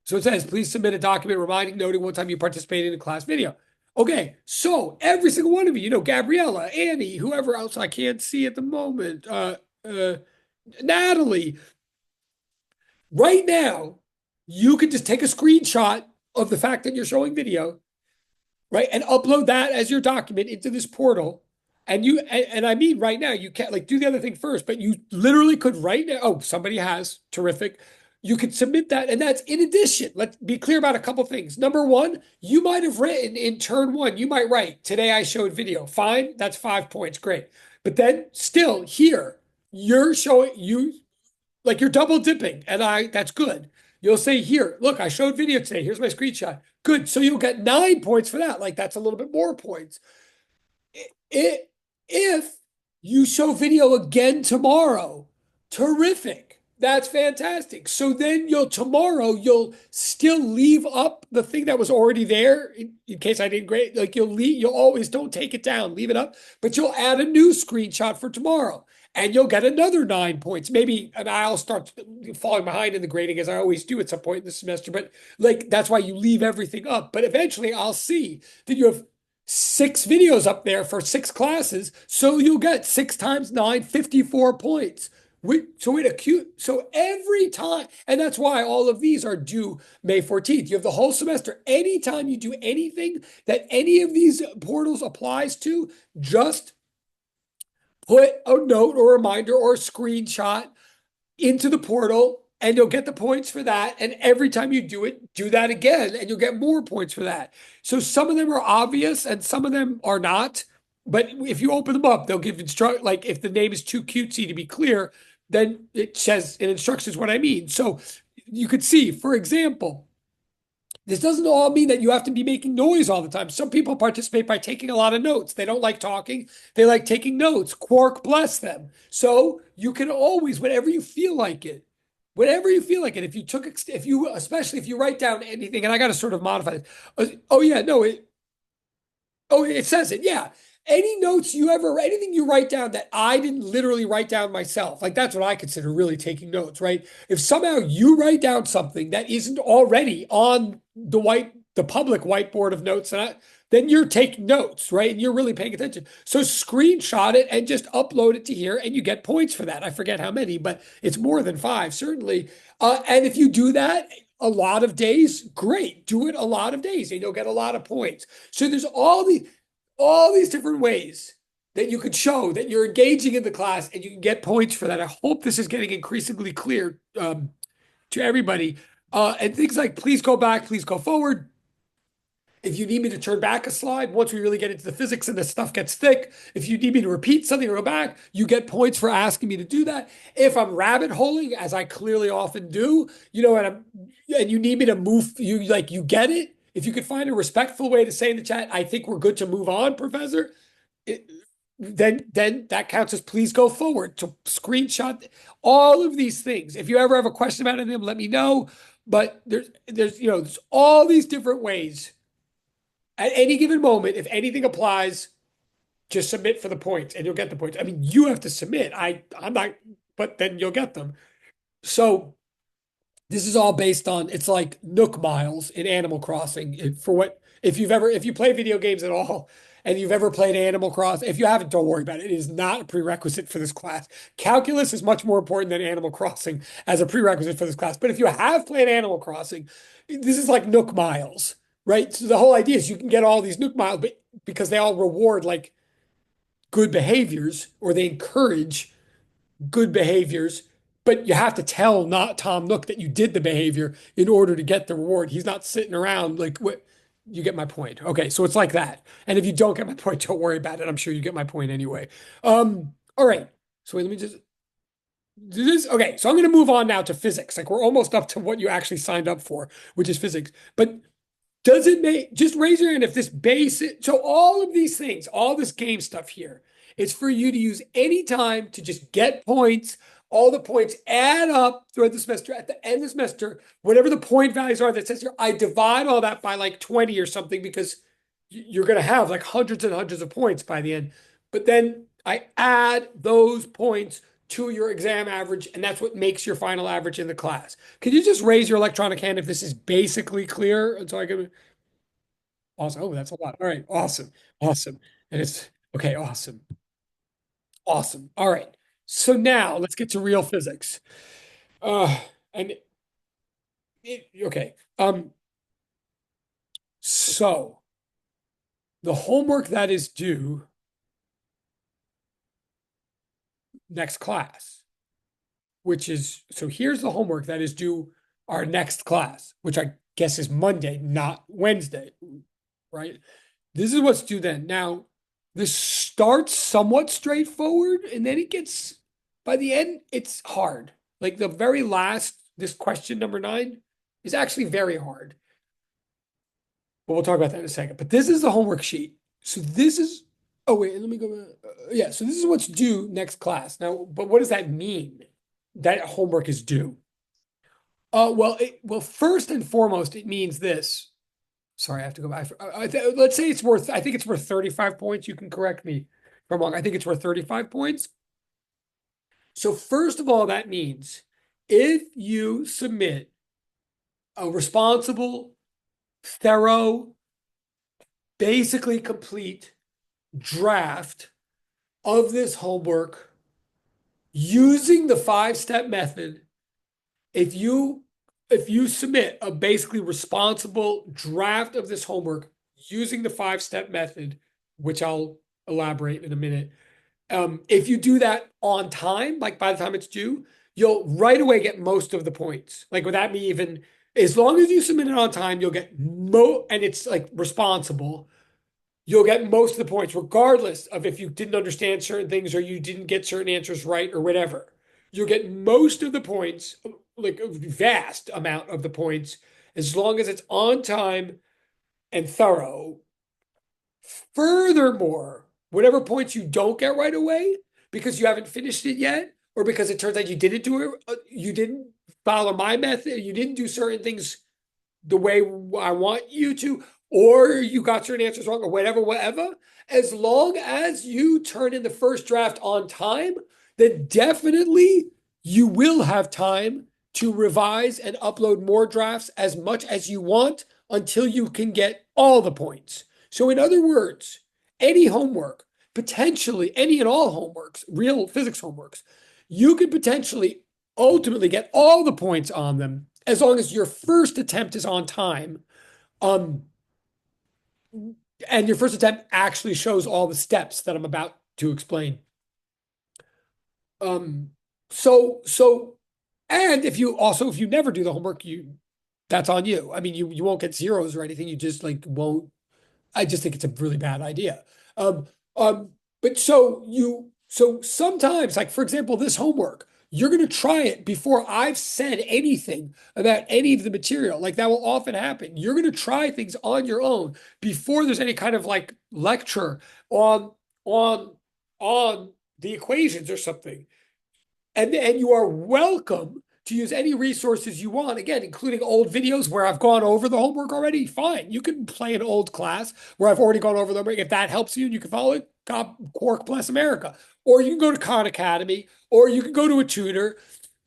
Speaker 1: So it says, please submit a document reminding, noting one time you participated in a class video. Okay, so every single one of you, Gabriella, Annie, whoever else I can't see at the moment, Natalie, right now, you could just take a screenshot of the fact that you're showing video, right, and upload that as your document into this portal. And I mean right now, you can't like do the other thing first, but you literally could right now. Oh, somebody has terrific. You could submit that, and that's in addition. Let's be clear about a couple things. Number one, you might have written in turn one, you might write, today I showed video. Fine, that's 5 points, great. But then still here, you're showing you like you're double dipping, and that's good. You'll say here, look, I showed video today. Here's my screenshot. Good. So you'll get 9 points for that. Like that's a little bit more points. If you show video again tomorrow, terrific. That's fantastic. So then you'll still leave up the thing that was already there in case I didn't grade. Like you'll always don't take it down, leave it up, but you'll add a new screenshot for tomorrow and you'll get another 9 points. Maybe, and I'll start falling behind in the grading as I always do at some point in the semester, but like that's why you leave everything up. But eventually I'll see that you have 6 videos up there for 6 classes. So you'll get 6 times 9, 54 points. So every time, and that's why all of these are due May 14th. You have the whole semester. Anytime you do anything that any of these portals applies to, just put a note or reminder or a screenshot into the portal and you'll get the points for that. And every time you do it, do that again and you'll get more points for that. So some of them are obvious and some of them are not. But if you open them up, they'll give like if the name is too cutesy to be clear, then it says in instructions what I mean. So you could see, for example, this doesn't all mean that you have to be making noise all the time. Some people participate by taking a lot of notes. They don't like talking. They like taking notes. Quark bless them. So you can always, whenever you feel like it, especially if you write down anything, and I got to sort of modify it. Oh yeah, no, it says it. Yeah. Anything you write down that I didn't literally write down myself, like that's what I consider really taking notes, right? If somehow you write down something that isn't already on the public whiteboard of notes, then you're taking notes, right? And you're really paying attention. So screenshot it and just upload it to here, and you get points for that. I forget how many, but it's more than 5, certainly. And if you do that a lot of days, great. Do it a lot of days, and you'll get a lot of points. So there's all these different ways that you could show that you're engaging in the class and you can get points for that. I hope this is getting increasingly clear to everybody. And things like please go back, please go forward. If you need me to turn back a slide, once we really get into the physics and the stuff gets thick, if you need me to repeat something or go back, you get points for asking me to do that. If I'm rabbit holing, as I clearly often do, and you need me to move, you get it. If you could find a respectful way to say in the chat, I think we're good to move on, Professor. Then that counts as please go forward to screenshot all of these things. If you ever have a question about any of them, let me know. But there's all these different ways. At any given moment, if anything applies, just submit for the points and you'll get the points. I mean, you have to submit. I'm not, but then you'll get them. So This is all based on, it's like Nook miles in Animal Crossing. If you play video games at all and you've ever played Animal Crossing, if you haven't, don't worry about it. It is not a prerequisite for this class. Calculus is much more important than Animal Crossing as a prerequisite for this class. But if you have played Animal Crossing, this is like Nook miles, right? So the whole idea is you can get all these Nook miles, but because they all reward like good behaviors or they encourage good behaviors, but you have to tell not Tom Nook that you did the behavior in order to get the reward. He's not sitting around like what you get my point. Okay, so it's like that. And if you don't get my point, don't worry about it. I'm sure you get my point anyway. All right. So wait, let me just do this. Okay, so I'm gonna move on now to physics. Like we're almost up to what you actually signed up for, which is physics. But does it make, just raise your hand if this basic, so all of these things, all this game stuff here, it's for you to use any time to just get points. All the points add up throughout the semester. At the end of the semester, whatever the point values are that says here, I divide all that by like 20 or something because you're going to have like hundreds and hundreds of points by the end. But then I add those points to your exam average, and that's what makes your final average in the class. Can you just raise your electronic hand if this is basically clear? And so I can, awesome. Oh, that's a lot. All right, awesome, awesome. And it's okay, awesome, awesome. All right. So now let's get to real physics. Uh, and okay. So the homework that is due next class, which is, so here's the homework that is due our next class, which I guess is Monday, not Wednesday, right? This is what's due then. Now, this starts somewhat straightforward, and then it gets, by the end, it's hard. Like the very last, this question number 9 is actually very hard. But we'll talk about that in a second. But this is the homework sheet. So this is, oh wait, let me go. Yeah, so this is what's due next class. Now, but what does that mean? That homework is due. Well, first and foremost, it means this. Sorry, I have to go back. Let's say it's worth, I think it's worth 35 points. You can correct me if I'm wrong. I think it's worth 35 points. So first of all, that means if you submit a responsible, thorough, basically complete draft of this homework using the 5-step method, if you submit a basically responsible draft of this homework using the 5-step method, which I'll elaborate in a minute, if you do that on time, like by the time it's due, you'll right away get most of the points. Like without me even, as long as you submit it on time, you'll get and it's like responsible, you'll get most of the points, regardless of if you didn't understand certain things or you didn't get certain answers right or whatever. You'll get most of the points, like a vast amount of the points, as long as it's on time and thorough. Furthermore, whatever points you don't get right away because you haven't finished it yet, or because it turns out you didn't do it, you didn't follow my method, you didn't do certain things the way I want you to, or you got certain answers wrong, or whatever, as long as you turn in the first draft on time, then definitely you will have time to revise and upload more drafts as much as you want until you can get all the points. So in other words, any homework, potentially any and all homeworks, real physics homeworks, you could potentially ultimately get all the points on them as long as your first attempt is on time. And your first attempt actually shows all the steps that I'm about to explain. Um, so, and if you never do the homework, that's on you. I mean, you won't get zeros or anything. You just like won't. I just think it's a really bad idea. Um, but so sometimes, like for example, this homework, you're going to try it before I've said anything about any of the material. Like that will often happen. You're going to try things on your own before there's any kind of like lecture on on on the equations or something. And you are welcome to use any resources you want, again, including old videos where I've gone over the homework already. Fine. You can play an old class where I've already gone over the homework. If that helps you, you can follow it. God, Quark bless America. Or you can go to Khan Academy, or you can go to a tutor.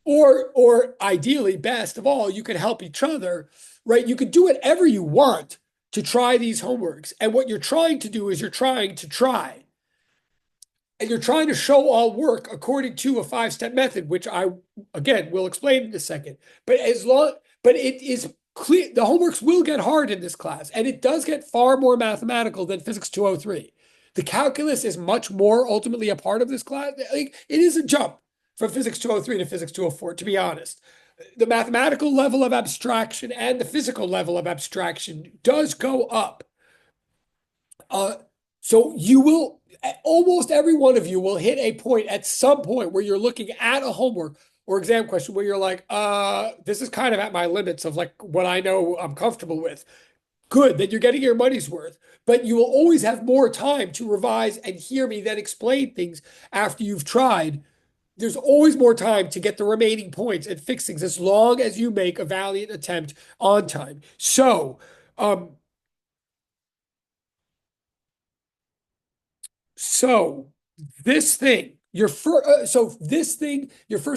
Speaker 1: Or ideally, best of all, you could help each other, right? You could do whatever you want to try these homeworks. And what you're trying to do is you're trying to try. And you're trying to show all work according to a 5-step method, which I again will explain in a second. But it is clear the homeworks will get hard in this class, and it does get far more mathematical than Physics 203. The calculus is much more ultimately a part of this class. Like, it is a jump from Physics 203 to Physics 204, to be honest. The mathematical level of abstraction and the physical level of abstraction does go up. Uh, so you will, almost every one of you will hit a point at some point where you're looking at a homework or exam question where you're like, this is kind of at my limits of like what I know I'm comfortable with. Good, that you're getting your money's worth, but you will always have more time to revise and hear me then explain things after you've tried. There's always more time to get the remaining points and fix things as long as you make a valiant attempt on time. Um, So this thing, your first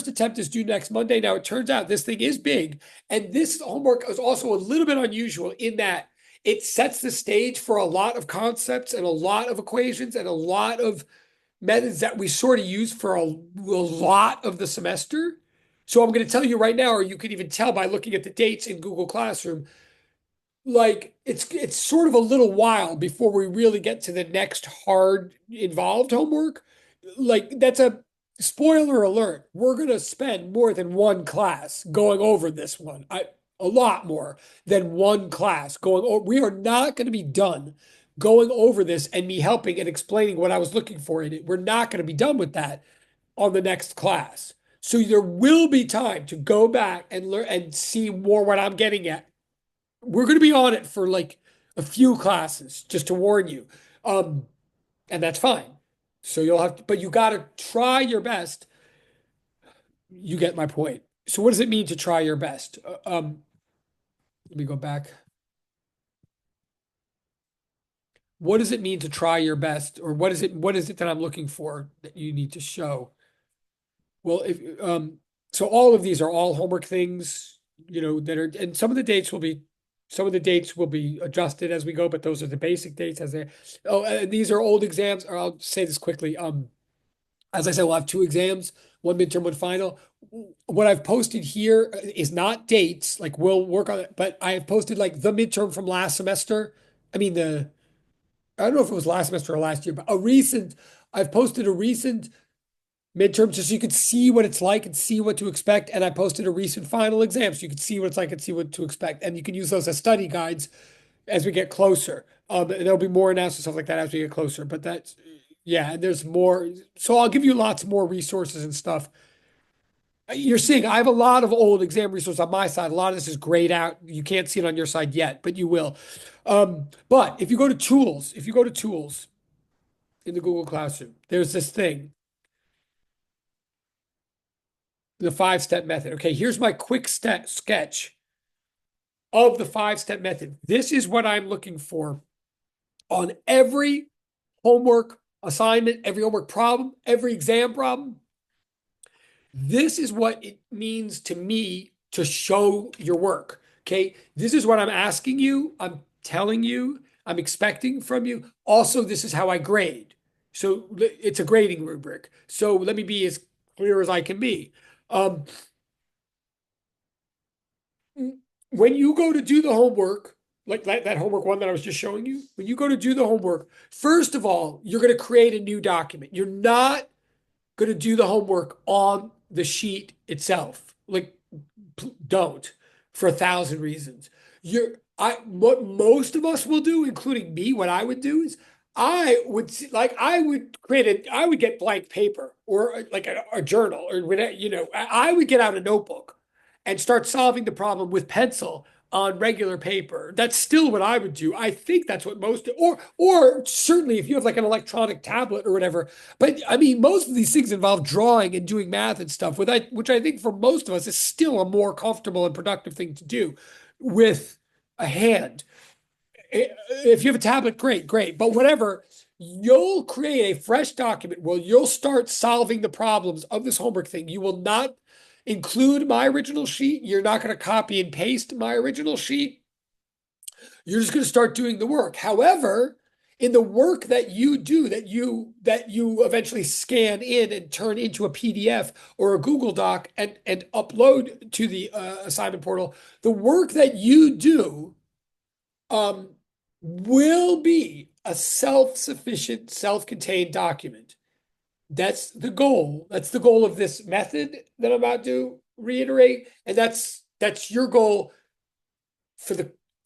Speaker 1: attempt is due next Monday. Now it turns out this thing is big, and this homework is also a little bit unusual in that it sets the stage for a lot of concepts and a lot of equations and a lot of methods that we sort of use for a lot of the semester. So I'm going to tell you right now, or you can even tell by looking at the dates in Google Classroom, like it's sort of a little while before we really get to the next hard involved homework. Like, that's a spoiler alert. We're going to spend more than one class going over this one. A lot more than one class going over. We are not going to be done going over this and me helping and explaining what I was looking for in it. We're not going to be done with that on the next class. So there will be time to go back and learn and see more what I'm getting at. We're going to be on it for like a few classes, just to warn you. Um, and that's fine. So you'll have to, but you got to try your best. You get my point. So what does it mean to try your best? Let me go back. What does it mean to try your best? Or what is it that I'm looking for that you need to show? Well, if so all of these are all homework things, that are, and some of the dates will be adjusted as we go, but those are the basic dates as they. Oh, and these are old exams, or I'll say this quickly. As I said, we'll have two exams, one midterm, one final. What I've posted here is not dates, like we'll work on it, but I have posted like the midterm from last semester. I mean, I don't know if it was last semester or last year, but I've posted a recent midterm just so you could see what it's like and see what to expect. And I posted a recent final exam so you could see what it's like and see what to expect. And you can use those as study guides as we get closer. And there'll be more announcements, stuff like that as we get closer. But yeah, and there's more. So I'll give you lots more resources and stuff. You're seeing I have a lot of old exam resources on my side. A lot of this is grayed out. You can't see it on your side yet, but you will. But if you go to tools in the Google Classroom, there's this thing, the 5-step method. Okay, here's my quick step sketch of the 5-step method. This is what I'm looking for on every homework assignment, every homework problem, every exam problem. This is what it means to me to show your work. Okay, this is what I'm asking you, I'm telling you, I'm expecting from you. Also, this is how I grade. So it's a grading rubric. So let me be as clear as I can be. Um, when you go to do the homework, like that homework one that I was just showing you, when you go to do the homework, first of all, you're going to create a new document. You're not going to do the homework on the sheet itself. Like, don't, for 1,000 reasons. What most of us will do, including me, what I would do is I would get blank paper or like a journal or whatever, I would get out a notebook and start solving the problem with pencil on regular paper. That's still what I would do. I think that's what most, or certainly if you have like an electronic tablet or whatever. But I mean, most of these things involve drawing and doing math and stuff, which I think for most of us is still a more comfortable and productive thing to do with a hand. If you have a tablet, great. But whatever, you'll create a fresh document where you'll start solving the problems of this homework thing. include my original sheet. You're not going to copy and paste my original sheet. You're just going to start doing the work. However, in the work that you do, that you eventually scan in and turn into a PDF or a Google Doc and upload to the assignment portal, the work that you do will be a self-sufficient, self-contained document. That's the goal. That's the goal of this method that I'm about to reiterate, and that's your goal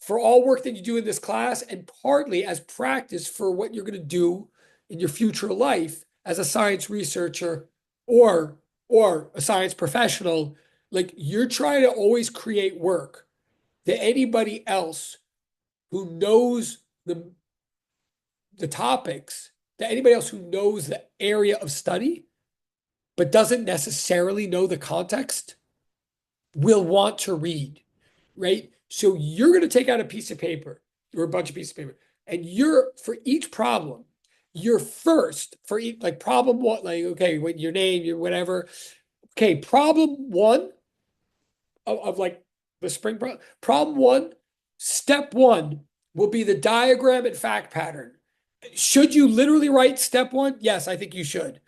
Speaker 1: for all work that you do in this class, and partly as practice for what you're going to do in your future life as a science researcher or a science professional. Like, you're trying to always create work that anybody else who knows the topics, that anybody else who knows the area of study but doesn't necessarily know the context will want to read, right? So you're going to take out a piece of paper or a bunch of pieces of paper, and for each problem, you're first for each, like problem one, like, okay, what your name, your whatever. Okay, problem one of like the spring problem one, step one will be the diagram and fact pattern. Should you literally write step one? Yes, I think you should.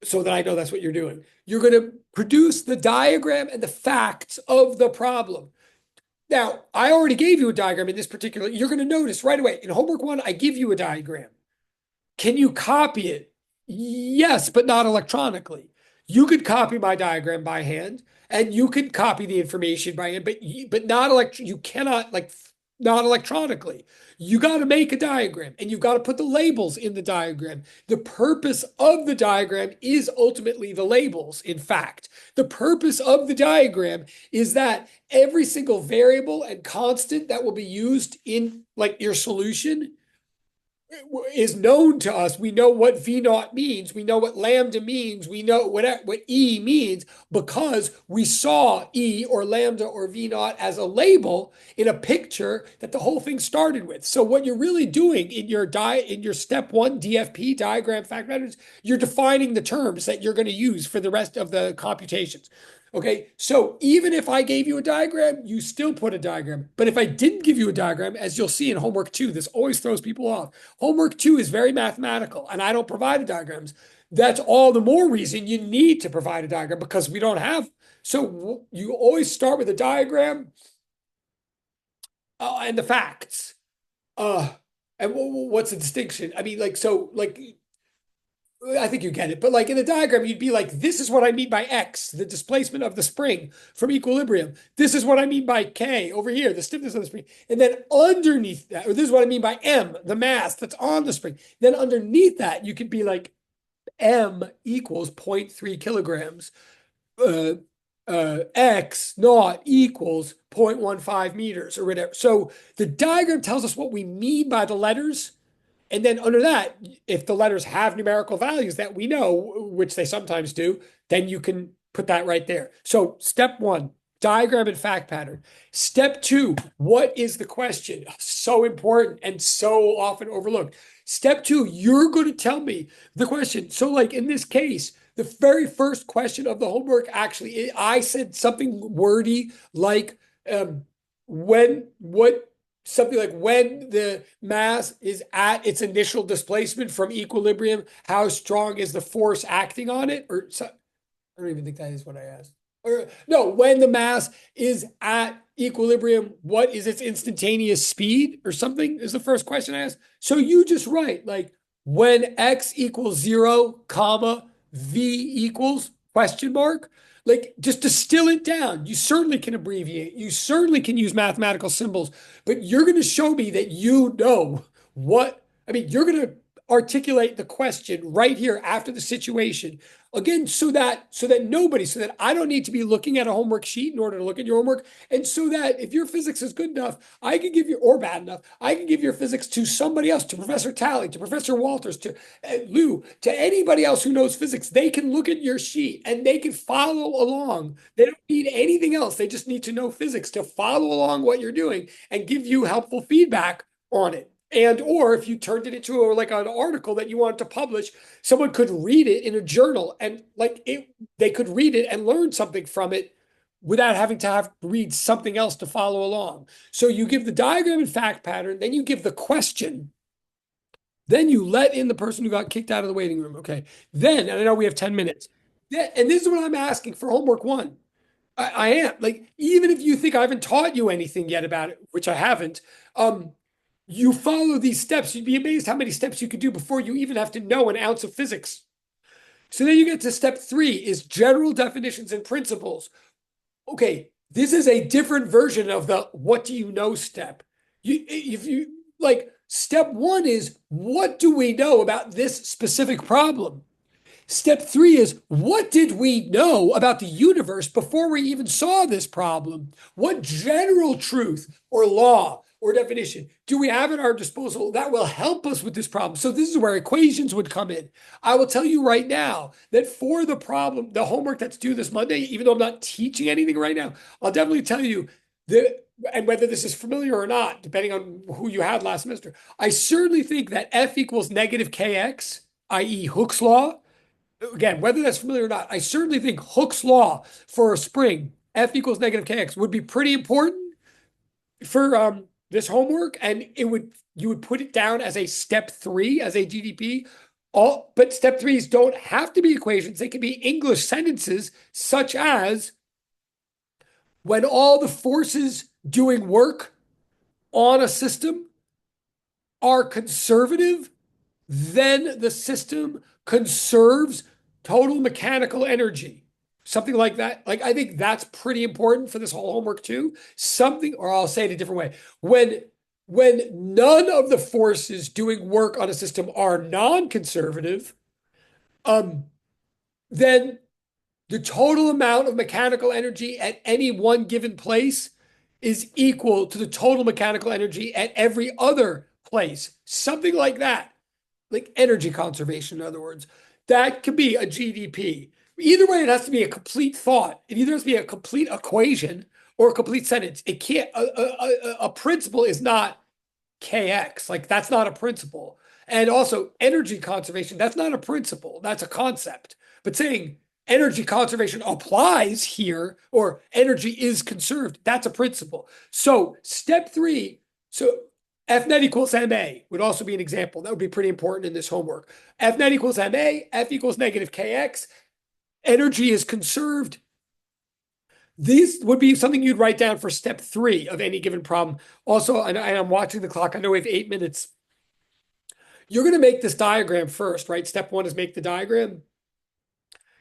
Speaker 1: So that I know that's what you're doing. You're going to produce the diagram and the facts of the problem. Now, I already gave you a diagram in this particular, you're going to notice right away in homework one, I give you a diagram. Can you copy it? Yes, but not electronically. You could copy my diagram by hand, and you could copy the information by hand, but not you cannot, like, not electronically. You got to make a diagram, and you got to put the labels in the diagram. The purpose of the diagram is ultimately the labels. In fact, the purpose of the diagram is that every single variable and constant that will be used in, like, your solution is known to us. We know what V naught means. We know what lambda means. We know what E means because we saw E or lambda or V naught as a label in a picture that the whole thing started with. So what you're really doing in your step one DFP, diagram fact patterns, you're defining the terms that you're going to use for the rest of the computations. Okay, so even if I gave you a diagram, you still put a diagram. But if I didn't give you a diagram, as you'll see in homework 2, this always throws people off. Homework 2 is very mathematical, and I don't provide diagrams. That's all the more reason you need to provide a diagram, because we don't have. So you always start with a diagram and the facts. And what's the distinction? I mean, like, so, like, I think you get it. But like in the diagram, you'd be like, this is what I mean by X, the displacement of the spring from equilibrium. This is what I mean by K over here, the stiffness of the spring. And then underneath that, or this is what I mean by M, the mass that's on the spring. Then underneath that, you could be like M equals 0.3 kilograms. X naught equals 0.15 meters or whatever. So the diagram tells us what we mean by the letters. And then under that, if the letters have numerical values that we know, which they sometimes do, then you can put that right there. So step one, diagram and fact pattern. Step two, what is the question? So important and so often overlooked. Step two, you're going to tell me the question. So like in this case, the very first question of the homework, actually, I said something wordy like when the mass is at its initial displacement from equilibrium, how strong is the force acting on it? Or so, I don't even think that is what I asked. Or no, when the mass is at equilibrium, what is its instantaneous speed or something is the first question I asked. So you just write like when X equals 0, comma, V equals question mark. Like, just distill it down. You certainly can abbreviate. You certainly can use mathematical symbols, but you're going to show me that you know what, I mean, you're going to articulate the question right here after the situation. Again, so that I don't need to be looking at a homework sheet in order to look at your homework. And so that if your physics is good enough, I can give you, or bad enough, I can give your physics to somebody else, to Professor Talley, to Professor Walters, to Lou, to anybody else who knows physics. They can look at your sheet and they can follow along. They don't need anything else. They just need to know physics to follow along what you're doing and give you helpful feedback on it. And or if you turned it into like an article that you wanted to publish, someone could read it in a journal and they could read it and learn something from it without having to have read something else to follow along. So you give the diagram and fact pattern, then you give the question, then you let in the person who got kicked out of the waiting room. Okay. Then, and I know we have 10 minutes. And this is what I'm asking for homework one. I am like, even if you think I haven't taught you anything yet about it, which I haven't, you follow these steps. You'd be amazed how many steps you could do before you even have to know an ounce of physics. So then you get to step 3 is general definitions and principles. Okay, this is a different version of the what do you know step. If you like, step 1 is what do we know about this specific problem? Step 3 is what did we know about the universe before we even saw this problem? What general truth or law or definition do we have at our disposal that will help us with this problem? So this is where equations would come in. I will tell you right now that for the problem, the homework that's due this Monday, even though I'm not teaching anything right now, I'll definitely tell you that, and whether this is familiar or not, depending on who you had last semester, I certainly think that F equals negative kx, i.e. Hooke's law, again, whether that's familiar or not, I certainly think Hooke's law for a spring, F equals negative kx, would be pretty important for this homework, and you would put it down as a step 3 as a GDP. But step 3s don't have to be equations; they can be English sentences, such as when all the forces doing work on a system are conservative, then the system conserves total mechanical energy. Something like that. Like, I think that's pretty important for this whole homework too. Something, or I'll say it a different way. When none of the forces doing work on a system are non-conservative, then the total amount of mechanical energy at any one given place is equal to the total mechanical energy at every other place. Something like that. Like energy conservation, in other words. That could be a GDP. Either way, it has to be a complete thought. It either has to be a complete equation or a complete sentence. It can't, a principle is not KX. Like, that's not a principle. And also, energy conservation, that's not a principle. That's a concept. But saying energy conservation applies here or energy is conserved, that's a principle. So, step 3, so F net equals MA would also be an example. That would be pretty important in this homework. F net equals MA, F equals negative KX. Energy is conserved. These would be something you'd write down for step 3 of any given problem. Also, and I'm watching the clock. I know we have 8 minutes. You're going to make this diagram first, right? Step 1 is make the diagram.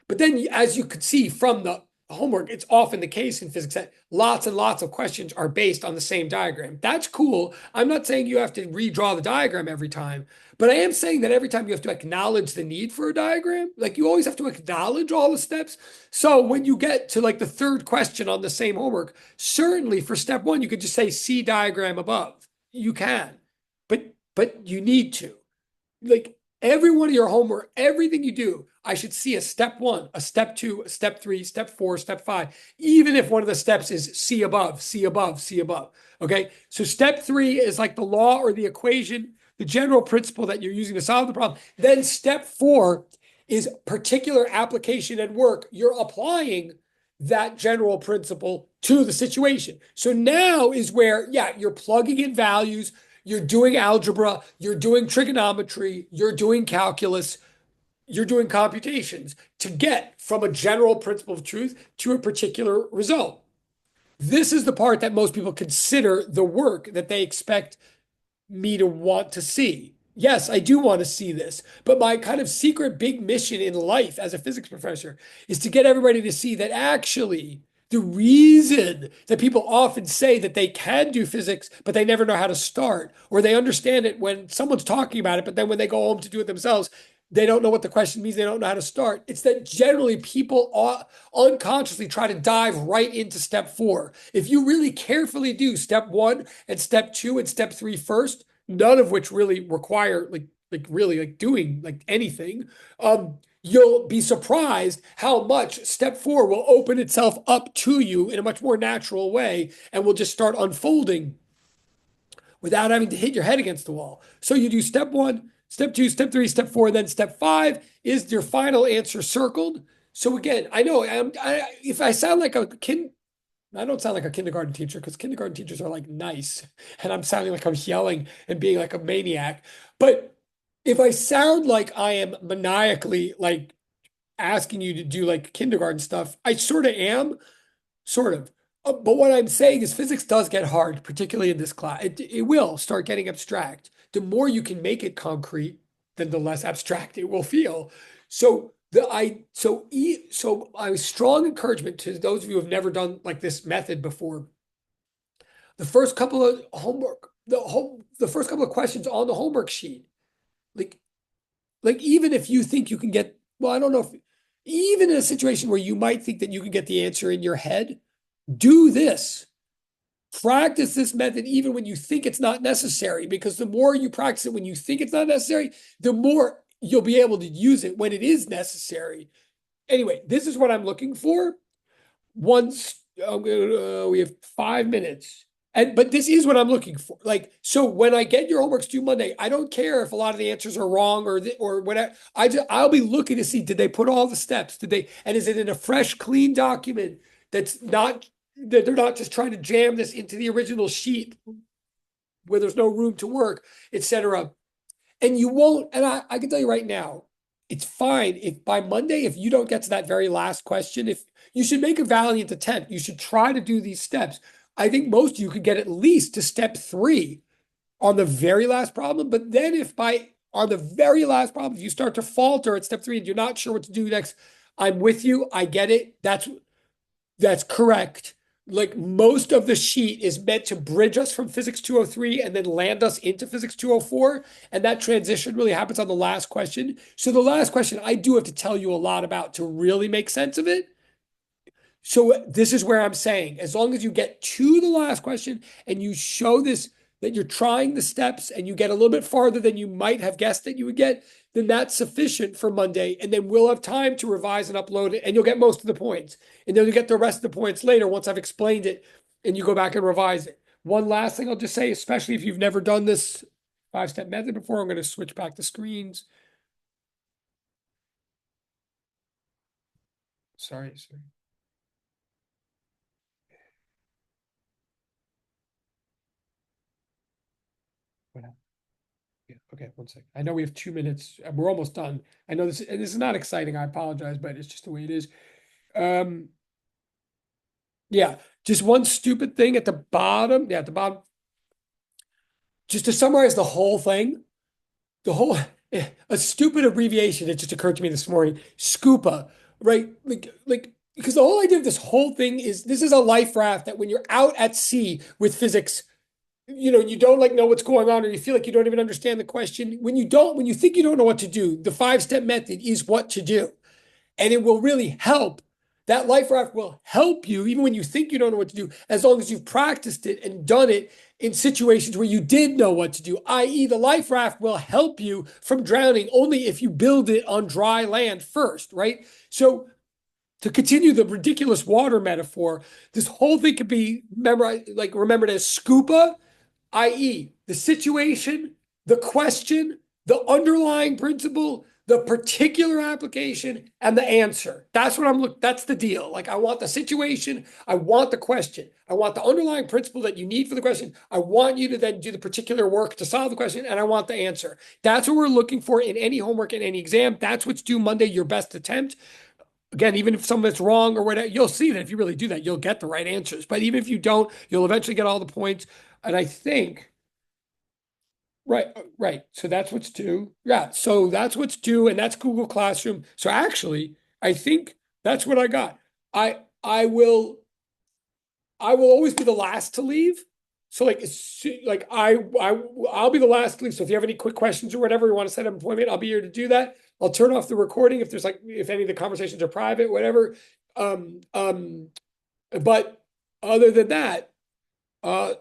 Speaker 1: But then, as you could see from the homework, it's often the case in physics that lots and lots of questions are based on the same diagram. That's cool. I'm not saying you have to redraw the diagram every time, but I am saying that every time you have to acknowledge the need for a diagram, like you always have to acknowledge all the steps. So when you get to like the 3rd question on the same homework, certainly for step 1, you could just say see diagram above. You can, but you need to. Like, every one of your homework, everything you do, I should see a step 1, a step 2, a step 3, step 4, step 5, even if one of the steps is see above, see above, see above. Okay. So step 3 is like the law or the equation, the general principle that you're using to solve the problem. Then step 4 is particular application and work. You're applying that general principle to the situation. So now is where, yeah, you're plugging in values, you're doing algebra, you're doing trigonometry, you're doing calculus, you're doing computations to get from a general principle of truth to a particular result. This is the part that most people consider the work that they expect me to want to see. Yes, I do want to see this, but my kind of secret big mission in life as a physics professor is to get everybody to see that actually the reason that people often say that they can do physics, but they never know how to start, or they understand it when someone's talking about it, but then when they go home to do it themselves, they don't know what the question means. They don't know how to start. It's that generally people unconsciously try to dive right into step 4. If you really carefully do step 1 and step 2 and step 3 first, none of which really require really like doing like anything, you'll be surprised how much step 4 will open itself up to you in a much more natural way and will just start unfolding without having to hit your head against the wall. So you do step 1, step 2, step 3, step 4, then step 5 is your final answer circled. So again, I know if I sound like a kid, I don't sound like a kindergarten teacher because kindergarten teachers are like nice, and I'm sounding like I'm yelling and being like a maniac. But if I sound like I am maniacally like asking you to do like kindergarten stuff, I sort of am, sort of. But what I'm saying is physics does get hard, particularly in this class. It will start getting abstract. The more you can make it concrete, then the less abstract it will feel. So my strong encouragement to those of you who have never done like this method before, the first couple of the first couple of questions on the homework sheet, like even if you think you can get, well, I don't know if even in a situation where you might think that you can get the answer in your head, do this. Practice this method even when you think it's not necessary, because the more you practice it when you think it's not necessary, the more you'll be able to use it when it is necessary. Anyway, this is what I'm looking for. Once we have 5 minutes. But this is what I'm looking for. Like, so when I get your homeworks due Monday, I don't care if a lot of the answers are wrong or whatever. I'll be looking to see, did they put all the steps? And is it in a fresh, clean document that's not, that they're not just trying to jam this into the original sheet where there's no room to work, etc. And you won't, and I can tell you right now, it's fine if by Monday, if you don't get to that very last question, if you should make a valiant attempt, you should try to do these steps. I think most of you could get at least to step 3 on the very last problem. But then if on the very last problem, if you start to falter at step 3 and you're not sure what to do next, I'm with you. I get it. That's correct. Like, most of the sheet is meant to bridge us from physics 203 and then land us into physics 204. And that transition really happens on the last question. So the last question, I do have to tell you a lot about to really make sense of it. So this is where I'm saying, as long as you get to the last question and you show this, that you're trying the steps and you get a little bit farther than you might have guessed that you would get, then that's sufficient for Monday. And then we'll have time to revise and upload it, and you'll get most of the points. And then you'll get the rest of the points later once I've explained it and you go back and revise it. One last thing I'll just say, especially if you've never done this 5-step method before, I'm going to switch back to screens. Sorry. Yeah, okay, one second. I know we have 2 minutes. We're almost done. I know this is not exciting. I apologize, but it's just the way it is. Um, yeah, just one stupid thing at the bottom. Yeah, at the bottom. Just to summarize the whole thing, a stupid abbreviation that just occurred to me this morning. SCUPA, right? Like because the whole idea of this whole thing is this is a life raft that when you're out at sea with physics, you don't like know what's going on, or you feel like you don't even understand the question. When you think you don't know what to do, the 5-step method is what to do. And it will really help. That life raft will help you, even when you think you don't know what to do, as long as you've practiced it and done it in situations where you did know what to do, i.e., the life raft will help you from drowning only if you build it on dry land first, right? So to continue the ridiculous water metaphor, this whole thing could be remembered as SCUPA, i.e., the situation, the question, the underlying principle, the particular application, and the answer. That's what that's the deal. Like, I want the situation, I want the question, I want the underlying principle that you need for the question. I want you to then do the particular work to solve the question, and I want the answer. That's what we're looking for in any homework, in any exam. That's what's due Monday, your best attempt. Again, even if some of it's wrong or whatever, you'll see that if you really do that, you'll get the right answers. But even if you don't, you'll eventually get all the points. And I think, right. So that's what's due. Yeah. So that's what's due, and that's Google Classroom. So actually, I think that's what I got. I I will I will always be the last to leave. So I'll be the last to leave. So if you have any quick questions or whatever, you want to set up an appointment, I'll be here to do that. I'll turn off the recording if any of the conversations are private, whatever. Um, um, but other than that, uh,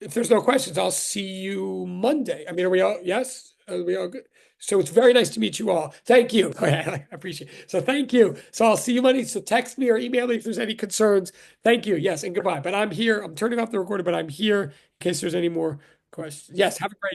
Speaker 1: if there's no questions, I'll see you Monday. I mean, are we all, yes? Are we all good? So it's very nice to meet you all. Thank you. I appreciate it. So thank you. So I'll see you Monday. So text me or email me if there's any concerns. Thank you. Yes, and goodbye. But I'm here. I'm turning off the recording, but I'm here in case there's any more questions. question. Yes, have a great